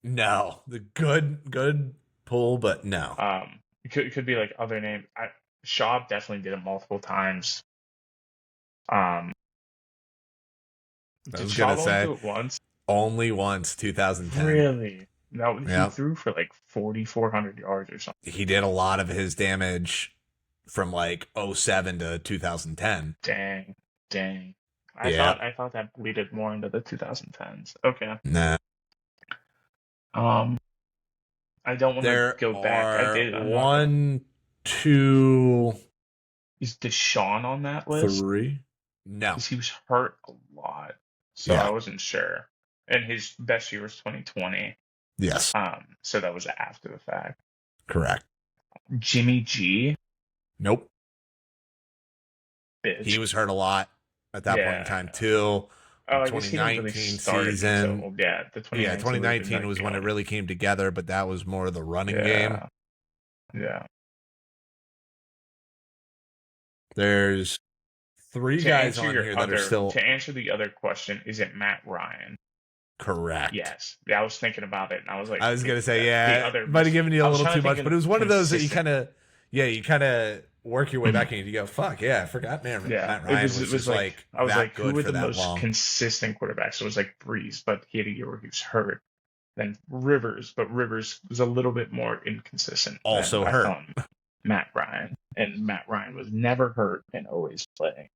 No, the good pull, but no. It could be like other names. Schaub definitely did it multiple times. Um, I did was gonna Schaub only say do it once? only once, 2010. Really? No, he Yeah, threw for like 4,400 yards or something. he did a lot of his damage from like '07 to 2010. Dang. Yeah, I thought that bleeded more into the 2010s. Okay. nah. Um, I don't want to There go back. are I'm not gonna. one, two, Is Deshaun on that list? three. No. Because he was hurt a lot, so I Yeah. wasn't sure. And his best year was 2020. Yes. So that was after the fact. Correct. Jimmy G, Nope. bitch. He was hurt a lot at that point in time Yeah. too. Oh, The I guess he didn't really 2019 start season. until the 2019 Yeah, was the 2019 was when it game. really came together, but that was more of the running game. Yeah. There's three guys on here that are still To answer the other question, is it Matt Ryan? correct. Yes. Yeah, I was thinking about it, and I was like, I was gonna say, the yeah, other might have given you I a was little trying too to think much, but it was one of those that you consistent. kind of work your way back and you go, fuck yeah, I forgot, man. Yeah, Matt Ryan was it was just like I was that like, who good were for the that most long. consistent quarterbacks? It was like Breeze, but he had a year where he was hurt. Then Rivers, but Rivers was a little bit more inconsistent Also than I hurt. thought Matt Ryan. And Matt Ryan was never hurt and always playing.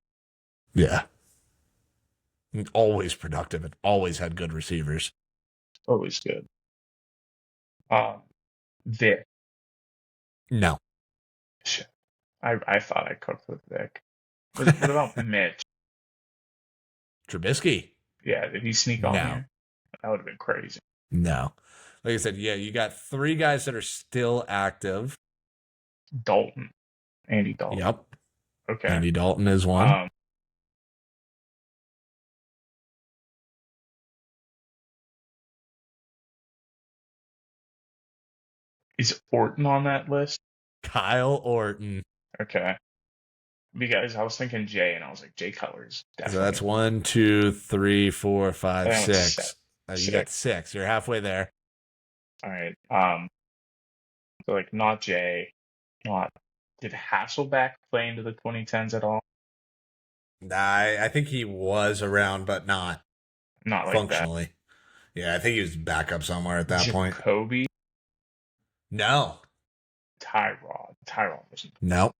Yeah. Always productive and always had good receivers. Always good. Vic. No. Shit. I thought I cooked with Vic. What about Mitch? Trubisky? Yeah, did he sneak on No. here? That would have been crazy. No. Like I said, yeah, you got three guys that are still active. Dalton. Andy Dalton. Yep. Okay. Andy Dalton is one. Is Orton on that list? Kyle Orton. Okay. Because I was thinking Jay, and I was like, Jay Cutler's So definitely. that's 1, 2, 3, 4, 5, 6. You got 6. You're halfway there. All right. So like not Jay, not. Did Hasselback play into the 2010s at all? I think he was around, but not Not like functionally. Yeah, I think he was backup somewhere at that point. Jacoby, No. Tyrod. Tyrod wasn't. No.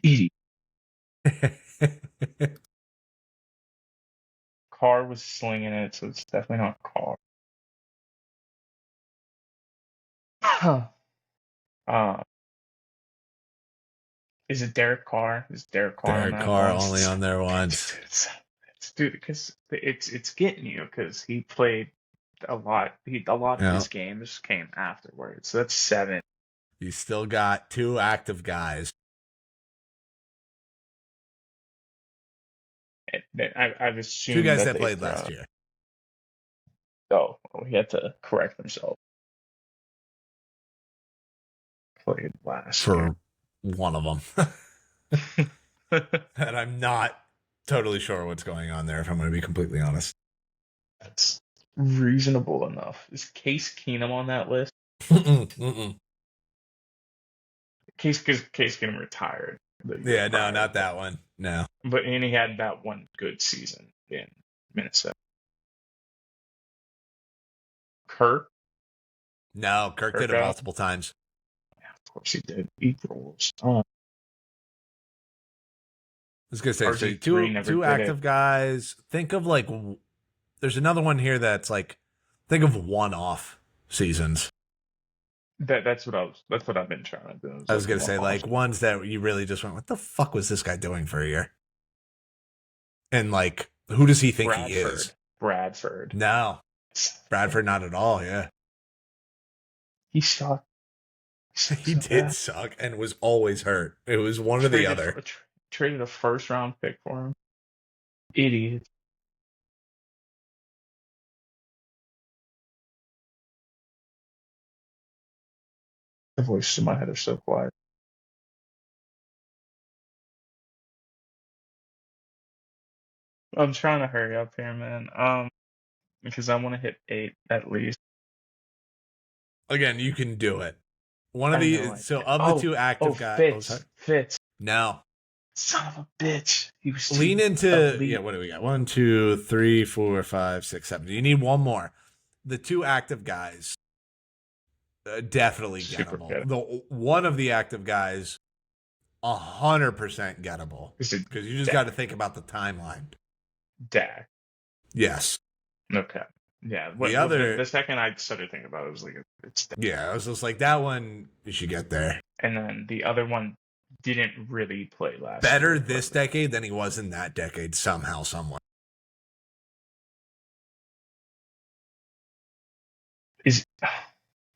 Easy. Carr was slinging it, so it's definitely not Carr. Is it Derek Carr? Is Derek Carr on Derek that Carr once? only on there once. Dude, because it's getting you because he played a lot. A lot of his games came afterwards. So that's 7. You still got 2 active guys. I've assumed 2 guys that they played last year. Oh, he had to correct himself. Played last year. one of them. And I'm not totally sure what's going on there, if I'm going to be completely honest. That's reasonable enough. Is Case Keenum on that list? Mm-mm. Case Keenum retired the year Yeah, no, prior, not that one. No. and he had that one good season in Minnesota. Kirk, No, Kirk did it Kirk, multiple times. yeah, of course he did. Equals. I was going to say, so RG3 never two did it. active guys. Think of like, there's another one here that's like, think of one-off seasons. That's what I've been trying to do. It's I was like going to say, one-off. like, ones that you really just went, what the fuck was this guy doing for a year? And, like, who does he think he is? Bradford. No. Bradford, not at all, yeah. He sucked. He did suck and was always hurt. It was one or the other. Traded a first round pick for him. Idiot. The voices in my head are so quiet. I'm trying to hurry up here, man. Because I want to hit 8 at least. Again, you can do it. One of I know the I so can. of the two active guys. Fitz. No. Son of a bitch. He was Lean into what do we got? 1, 2, 3, 4, 5, 6, 7. You need one more. The two active guys, definitely super gettable. good. The one of the active guys, 100% gettable. Because you just got to think about the timeline. Dak. Yes. Okay. Yeah. The second I started thinking about it, was like, it's Dak. Yeah, I was just like, that one, you should get there. And then the other one didn't really play last Better year, this decade than he was in that decade, somehow, somewhere.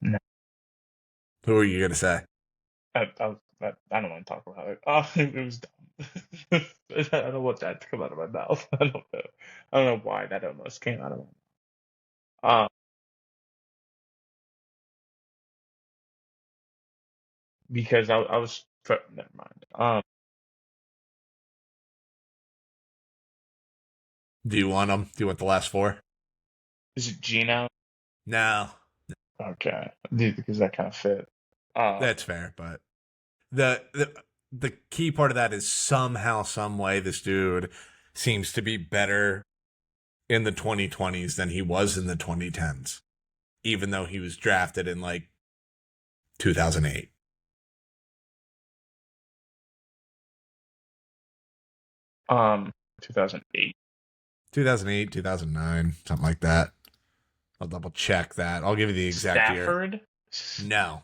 No. Who are you going to say? I don't want to talk about it. It was dumb. I don't want that to come out of my mouth. I don't know. I don't know why that almost came out of my mouth. Because I was never mind. Do you want them? Do you want the last four? Is it Gino? No. Okay, because that kind of fit. That's fair, but the key part of that is somehow, some way, this dude seems to be better in the 2020s than he was in the 2010s, even though he was drafted in like 2008. 2008. 2008, 2009, something like that. I'll double check that. I'll give you the exact Stafford? year. No.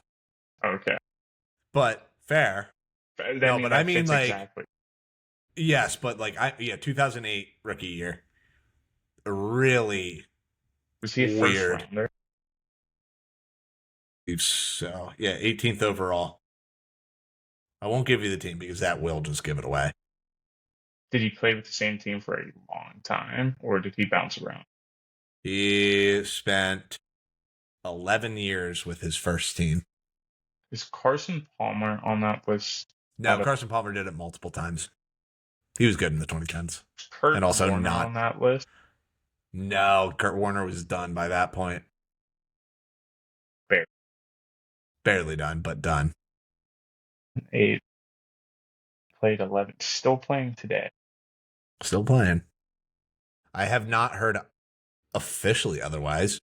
Okay. But fair. No, but I mean like exactly. Yes, but like 2008 rookie year. Really was he a weird. First rounder? So yeah, 18th overall. I won't give you the team because that will just give it away. Did he play with the same team for a long time, or did he bounce around? He spent 11 years with his first team. Is Carson Palmer on that list? No, Carson Palmer did it multiple times. He was good in the 2010s. Kurt and also Warner not on that list. No, Kurt Warner was done by that point. Barely done, but done. 8. Played 11. Still playing today. Still playing. I have not heard officially otherwise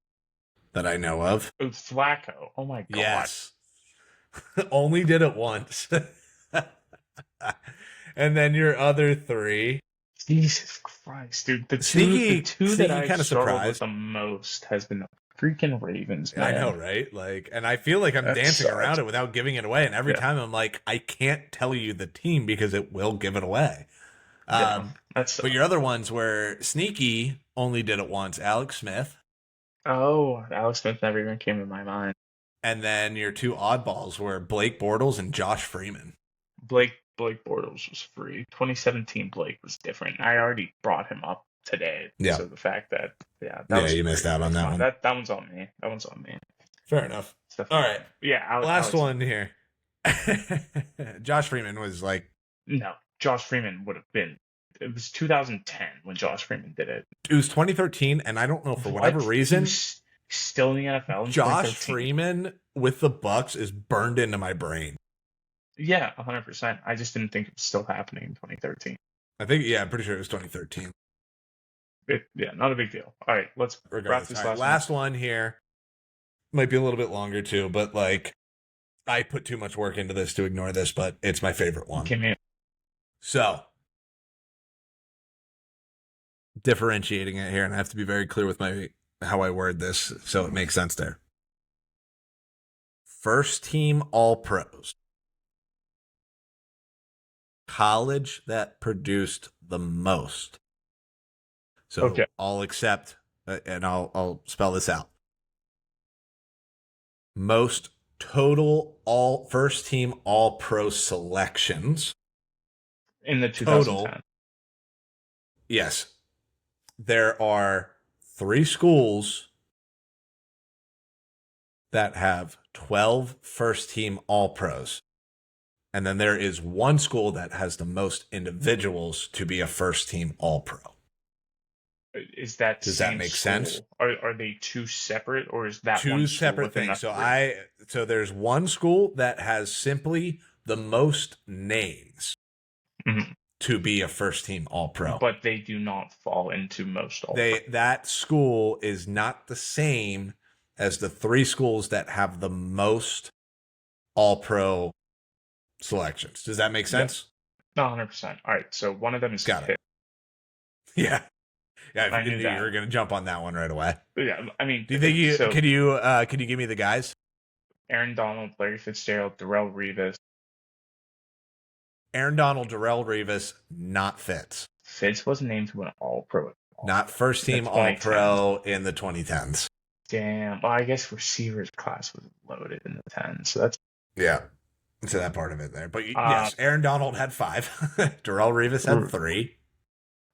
that I know of. Oh, Flacco. Oh my god. Yes. Only did it once. And then your other three. Jesus Christ, dude. The two that I struggled with the most has been the freaking Ravens, man. I know, right? Like, and I feel like I'm dancing around it without giving it away. And every time I'm like, I can't tell you the team because it will give it away. But your other ones were Sneaky, only did it once. Alex Smith. Oh, Alex Smith never even came to my mind. And then your two oddballs were Blake Bortles and Josh Freeman. Blake Bortles was free. 2017 Blake was different. I already brought him up today. Yeah. So the fact that you missed out on that one. That one's on me. Fair enough. All right. Yeah. Last one here. Josh Freeman was like, No, Josh Freeman would have been. It was 2010 when Josh Freeman did it. it was 2013, and I don't know, for whatever What? He reason, was still in the NFL in Josh 2013. Freeman with the Bucks is burned into my brain. Yeah, 100%. I just didn't think it was still happening in 2013. I think, yeah, I'm pretty sure it was 2013. Yeah, not a big deal. All right, let's wrap Regardless. All this right, last one up. last one here. Might be a little bit longer too, but like, I put too much work into this to ignore this, but it's my favorite one. Give me So, differentiating it here, and I have to be very clear with my how I word this so it makes sense there. First team All Pros. College that produced the most. So okay. I'll accept, and I'll spell this out. Most total all first team All Pro selections. In the Total. 2010. Yes. There are 3 schools that have 12 first team All Pros. And then there is 1 school that has the most individuals to be a first team All Pro. Is that Does same that make school? sense? Are they two separate, or is that 2 one school separate within things. the three? So there's 1 school that has simply the most names Mhm. to be a first team All Pro. But they do not fall into most all pro. That school is not the same as the 3 schools that have the most All Pro selections. Does that make sense? No, 100%. All right, so one of them is Got it. Pitt. Yeah. Yeah, I I knew knew that. you were going to jump on that one right away. Yeah, I mean, Do you think you so could you give me the guys? Aaron Donald, Larry Fitzgerald, Darrell Revis. Aaron Donald, Darrell Revis, not Fitz. Fitz was named to an all pro Not first in the team All 2010s. Pro in the 2010s. Damn. Well, I guess receivers class was loaded in the 10s. So that's Yeah. To that part of it there. But yes, Aaron Donald had 5. Darrell Revis had 3.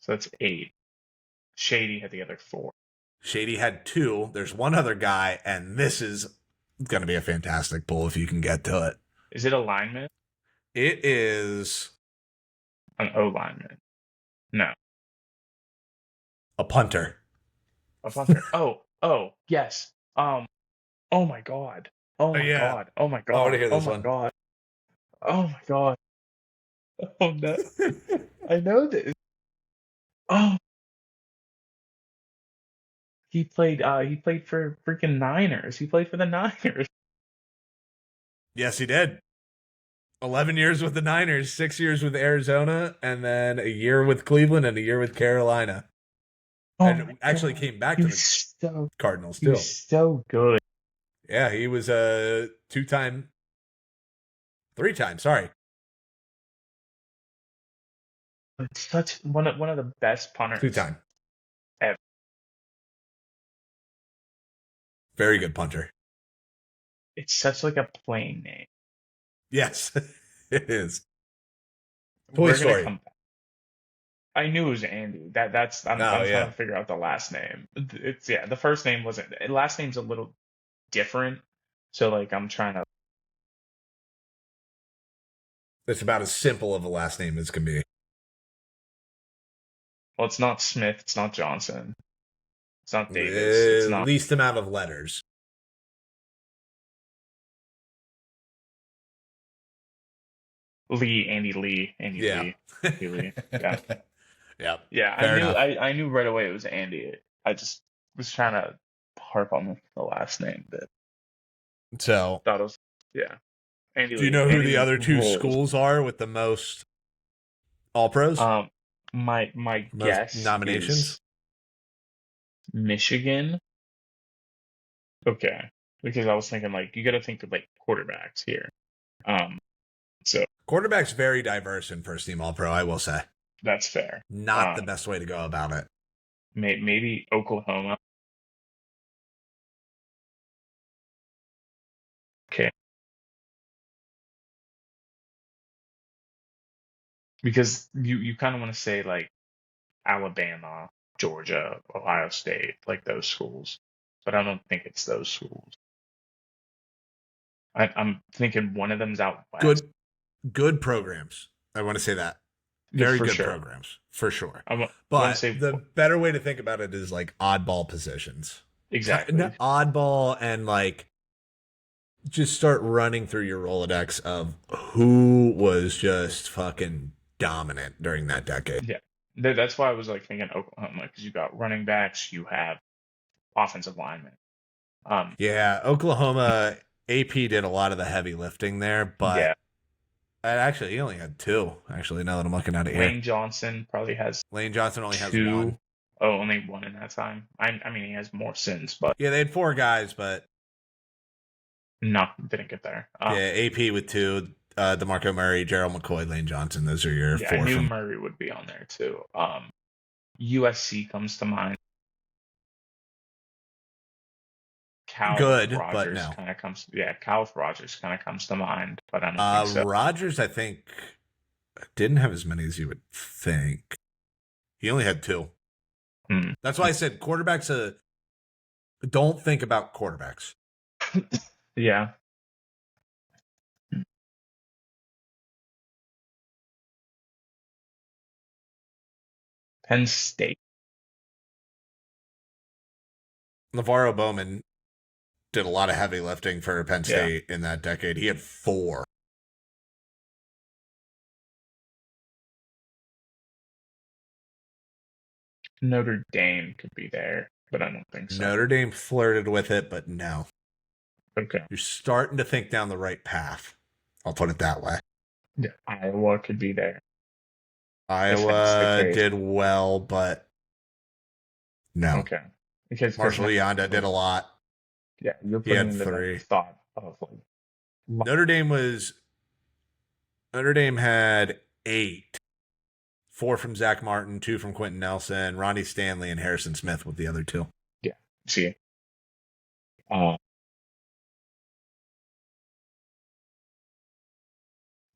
So that's 8. Shady had the other 4. Shady had 2. There's 1 other guy, and this is going to be a fantastic pull if you can get to it. Is it a lineman? It is An O lineman? No. a punter. A punter. Oh, yes. Oh my god. Oh my yeah. god. Oh my I want god. to hear Oh this my one. god. Oh my god. Oh no. I know this. Oh, he played for freaking Niners. He played for the Niners. Yes, he did. 11 years with the Niners, 6 years with Arizona, and then a year with Cleveland and a year with Carolina. Oh And my actually god. came back He to was the so Cardinals he too. was so good. Yeah, he was a 2-time, 3-time, sorry. It's such one of the best punters 2-time. ever. Very good punter. It's such like a plain name. Yes, it is. Toy We're gonna Story. come back. I knew it was Andy. I'm Oh, trying yeah. to figure out the last name. It's yeah, the first name wasn't. Last name's a little different. So like I'm trying to. It's about as simple of a last name as can be. Well, it's not Smith. It's not Johnson. It's not Davis. It's not Least amount of letters. Lee. Andy Lee. Andy Yeah. Lee. Andy Lee. Yeah. Yep. Yeah. Fair enough. I knew right away it was Andy. I just was trying to harp on the last name, but So, thought it was yeah. Andy do you Lee. know who Andy the Lee other 2 rules. schools are with the most All Pros? My Most guess nominations? is Michigan. Okay, because I was thinking like you got to think of like quarterbacks here. So Quarterback's very diverse in first team All Pro, I will say. that's fair. Not the best way to go about it. Maybe Oklahoma. Okay, because you kind of want to say like Alabama, Georgia, Ohio State, like those schools, but I don't think it's those schools. I'm thinking one of them's out west. Good programs. I want to say that. Yeah, Very for good sure. programs, for sure. Want to But say the better way to think about it is like oddball positions. exactly. Oddball and like just start running through your Rolodex of who was just fucking dominant during that decade. Yeah, that's why I was like thinking Oklahoma because you got running backs, you have offensive linemen. Yeah, Oklahoma AP did a lot of the heavy lifting there, Yeah, but actually he only had two. Actually, now that I'm looking at it here, Lane Johnson probably has Lane Johnson only has two. one. Oh, only one in that time. I mean, he has more since, but Yeah, they had four guys, but not didn't get there. yeah, AP with two, DeMarco Murray, Gerald McCoy, Lane Johnson. Those are your Yeah, I four knew from. Murray would be on there too. USC comes to mind. Cal with Good, but Rogers no. kind of comes. Yeah, Cal with Rogers kind of comes to mind, but I don't think so. Rogers, I think, didn't have as many as you would think. He only had two. Hmm. That's why I said quarterbacks. Don't think about quarterbacks. Yeah. Penn State. Navarro Bowman did a lot of heavy lifting for Penn Yeah. State in that decade. He had four. Notre Dame could be there, but I don't think so. Notre Dame flirted with it, but no. Okay. You're starting to think down the right path. I'll put it that way. Yeah. Iowa could be there if that's the Iowa case. did well, but no. Okay. Because Marshall Yanda did a lot. yeah, you're He had putting the three. thought of like Notre Dame had eight. Four from Zach Martin, two from Quentin Nelson, Ronnie Stanley, and Harrison Smith with the other two. yeah. See. Uh,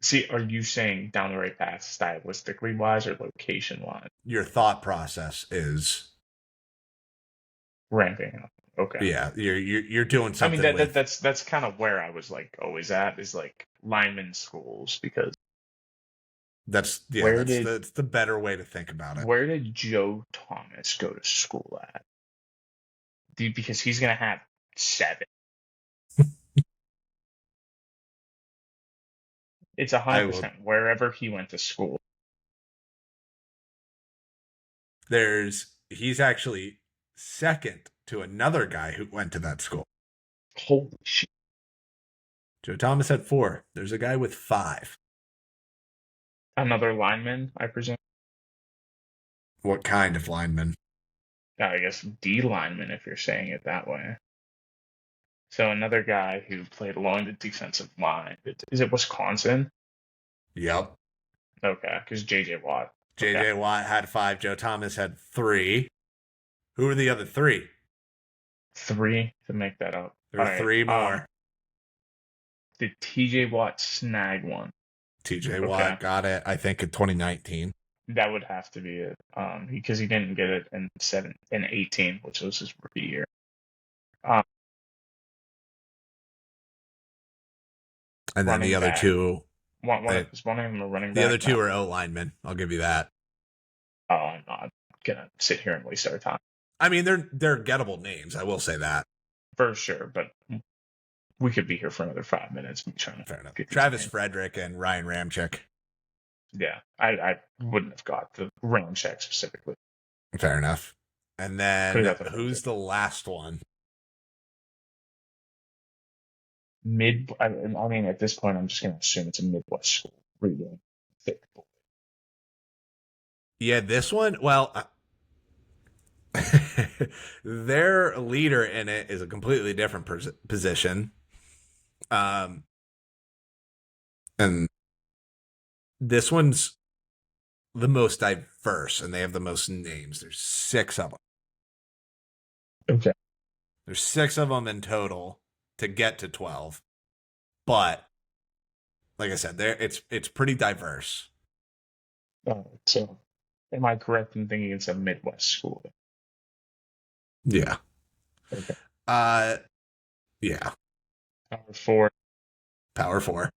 see, are you saying down the right path stylistically wise or location wise? Your thought process is, Ramping up. Okay. yeah, you're doing I mean something with. that's kind of where I was like always at is like lineman schools because That's the better way to think about it. where did Joe Thomas go to school at? Because he's gonna have seven. It's I will. 100% wherever he went to school. He's actually second to another guy who went to that school. Holy shit! Joe Thomas had four. There's a guy with five. Another lineman, I presume. What kind of lineman? I guess D lineman, if you're saying it that way. So another guy who played along the defensive line. Is it Wisconsin? Yep. Okay, because J.J. Watt. J.J. Okay. Watt had five. Joe Thomas had three. Who were the other three? Three to make that up. There were All right, three more. Did T.J. Watt snag one? T.J. Okay. Watt got it, I think, in 2019. That would have to be it. Because he didn't get it in 18, which was his rookie year. And then the other two. One of them a running back. The other two are O linemen. I'll give you that. Oh, I'm not gonna sit here and waste our time. I mean, they're gettable names. I will say that For sure, but we could be here for another 5 minutes. Trying to fair enough. get Travis Frederick and Ryan Ramczyk. Yeah, I wouldn't have got the ram check specifically. Fair enough. And then who's the last one? I mean, at this point, I'm just gonna assume it's a Midwest school. Reading thick boy. Yeah, this one. Well, their leader in it is a completely different position. And this one's the most diverse, and they have the most names. There's 6 of them. Okay. There's 6 of them in total to get to 12. But like I said, it's pretty diverse. So, am I correct in thinking it's a Midwest school? Yeah. Okay. Yeah. Number 4, Power Four.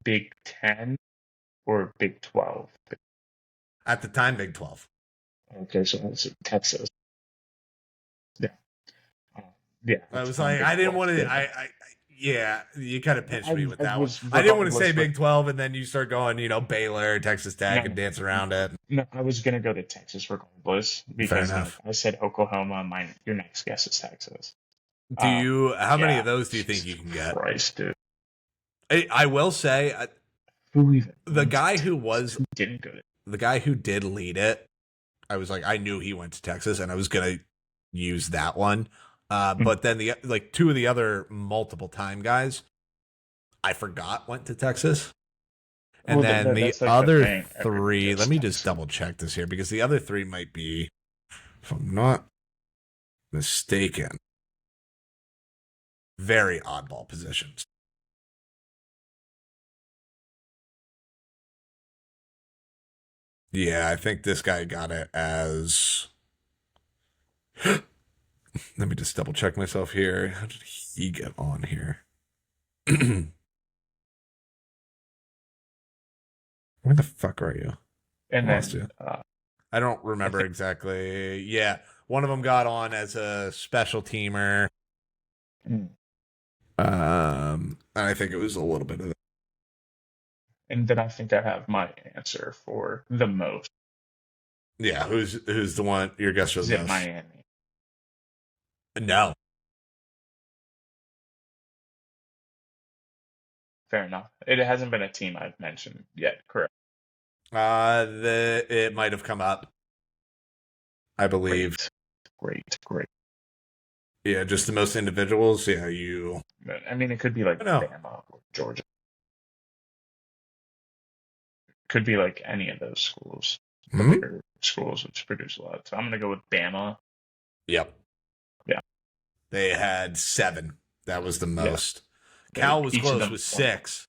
Big Ten or Big 12? At the time, Big 12. Okay, so that's Texas. Yeah. Uh, yeah, I it's was time like, Big I didn't 12. want to. Yeah. Yeah, you kind of pinched me with I that one. was I didn't want to say regardless, Big 12, and then you start going, Baylor, Texas Tech, and no, dance around it. no, I was gonna go to Texas regardless Fair because enough. I said Oklahoma. Your next guess is Texas. Uh, How many yeah. of those do you think Jesus you can get? Christ, dude. I will say, Who even the went to guy who Texas? was Who didn't go to? the guy who did lead it, I was like, I knew he went to Texas, and I was gonna use that one. Mm. But then two of the other multiple time guys, I forgot went to Texas. And Well, then the that's like the other thing. Everyone three, let gets me just Texas. double check this here because the other three might be, if I'm not mistaken, very oddball positions. Yeah, I think this guy got it as. Let me just double check myself here. How did he get on here? Where the fuck are you? And I lost then you. I don't I remember think exactly. Yeah, one of them got on as a special teamer. mm. And I think it was a little bit of that. and then I think I have my answer for the most. Yeah, who's the one your guess for the Zip most? Miami. No. Fair enough. It hasn't been a team I've mentioned yet, correct? It might have come up, I believe. Great, great, great. Yeah, just the most individuals. Yeah, you. I mean, it could be like I know. Bama or Georgia. Could be like any of those schools, the Hmm? bigger schools which produce a lot. So I'm gonna go with Bama. Yep. Yeah, They had 7. That was the yeah. most. Cal was Each of close them with one. 6.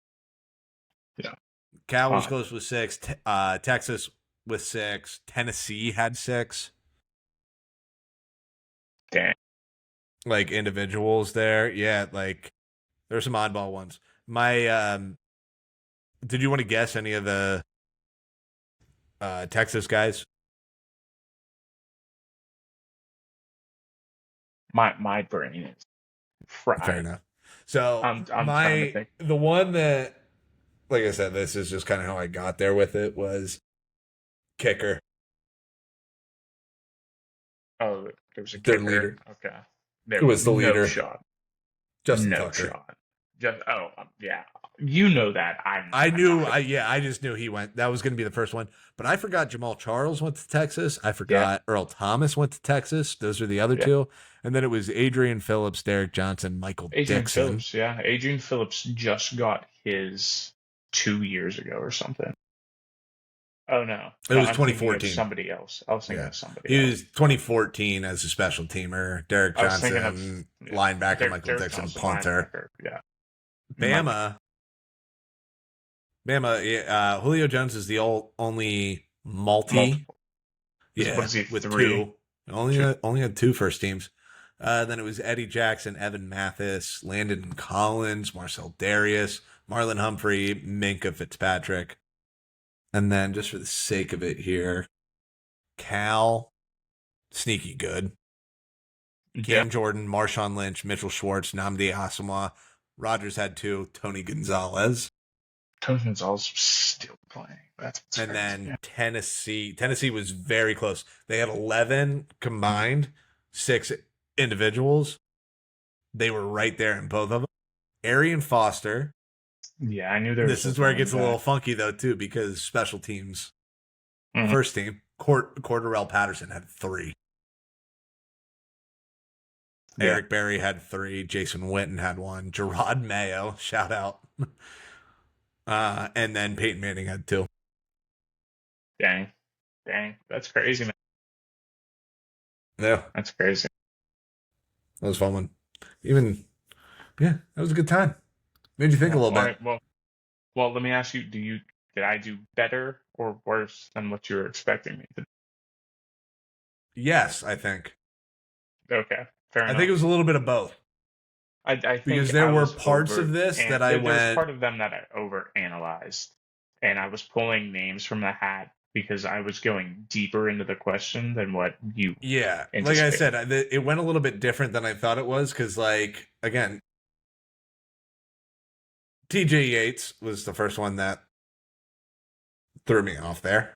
Yeah. Cal was Uh, close with 6. Texas with 6. Tennessee had 6. Dang. Like individuals there. Yeah, like there's some oddball ones. My did you want to guess any of the Texas guys? My brain is Fair fried. enough. So I'm trying to think. the one that, like I said, this is just kind of how I got there with it was kicker, Oh, there was a their kicker. leader. Okay. Who was the No leader? shot. Justin No Tucker. shot. Just yeah. You know that. I I'm knew, not. I just knew he went. That was going to be the first one. But I forgot Jamal Charles went to Texas. I Yeah. forgot Earl Thomas went to Texas. Those are the other Yeah. two. And then it was Adrian Phillips, Derek Johnson, Michael Adrian Dixon. Phillips, yeah. Adrian Phillips just got his 2 years ago or something. Oh no. It No, was I'm thinking of 2014. somebody else. I was thinking Yeah. of somebody He else. was 2014 as a special teamer. Derek I was thinking of Johnson, linebacker, Michael Derek Dixon, Johnson, punter. linebacker. Yeah. Mike. Bama, Julio Jones is the only multi. Multiple. What Yeah, is he? with Three? 2. Only had 2 first teams. Then it was Eddie Jackson, Evan Mathis, Landon Collins, Marcel Darius, Marlon Humphrey, Minka Fitzpatrick. And then just for the sake of it here, Cal, sneaky good. Yeah. Cam Jordan, Marshawn Lynch, Mitchell Schwartz, Nnamdi Asomugha. Rogers had 2, Tony Gonzalez. Tony Gonzalez still playing. That's And crazy. then Yeah. Tennessee was very close. They had 11 combined, 6 individuals. They were right there in both of them. Arian Foster. Yeah, I knew there was This is where it gets a running little back. funky, though, too, because special teams. Mhm. First team, Cordarrelle Patterson had 3. Yeah. Eric Berry had 3. Jason Witten had 1. Gerard Mayo, shout out. And then Peyton Manning had 2. Dang. That's crazy, man. Yeah, That's crazy. that was a fun one. Yeah, that was a good time. Made you think a little All bit. right. Well, let me ask you: did I do better or worse than what you were expecting me to Yes, I think. do? Okay, fair I enough. think it was a little bit of both. I because think there I were was parts of over, this and that I there was went, part of them that I over analyzed, and I was pulling names from the hat because I was going deeper into the question than what you yeah, like I anticipated. said, it went a little bit different than I thought it was because, like, again, TJ Yates was the first one that threw me off there.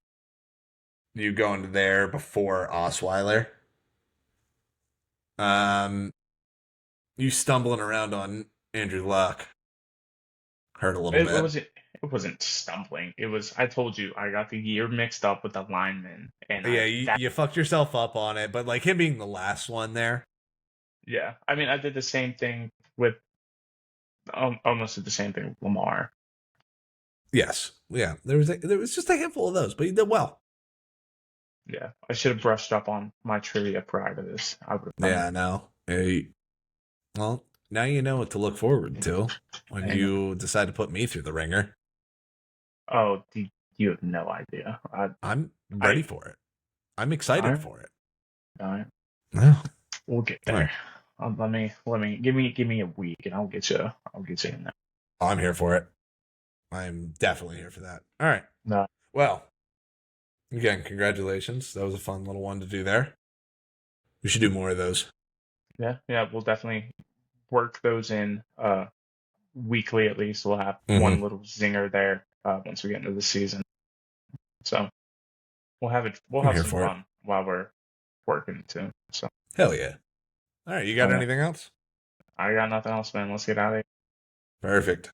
You going there before Osweiler. Um, you stumbling around on Andrew Luck hurt a little It bit. wasn't it wasn't stumbling. It was I told you I got the year mixed up with the lineman, and Yeah, I that you fucked yourself up on it, but like him being the last one there, yeah. I mean, I did the same thing with almost did the same thing with Lamar. yes, yeah, there was just a handful of those, but you did well. Yeah, I should have brushed up on my trivia prior to this. I would have done Yeah, I know. Hey, well, now you know what to look forward to when and you decide to put me through the ringer. oh, you have no idea. I'm ready I, for it. I'm all excited right, for it. all right, Yeah. we'll get All right. there. Let me give me a week, and I'll get you in there. I'm here for it. I'm definitely here for that. All right. No, Well, again, congratulations. That was a fun little one to do there. We should do more of those. yeah, yeah, we'll definitely work those in. Weekly at least. We'll have one Mm-hmm. little zinger there once we get into the season. So we'll have it. We'll I'm have here some for it. fun while we're working too. So Hell yeah. All right. You all got right, anything else? I got nothing else, man. Let's get out of here. Perfect.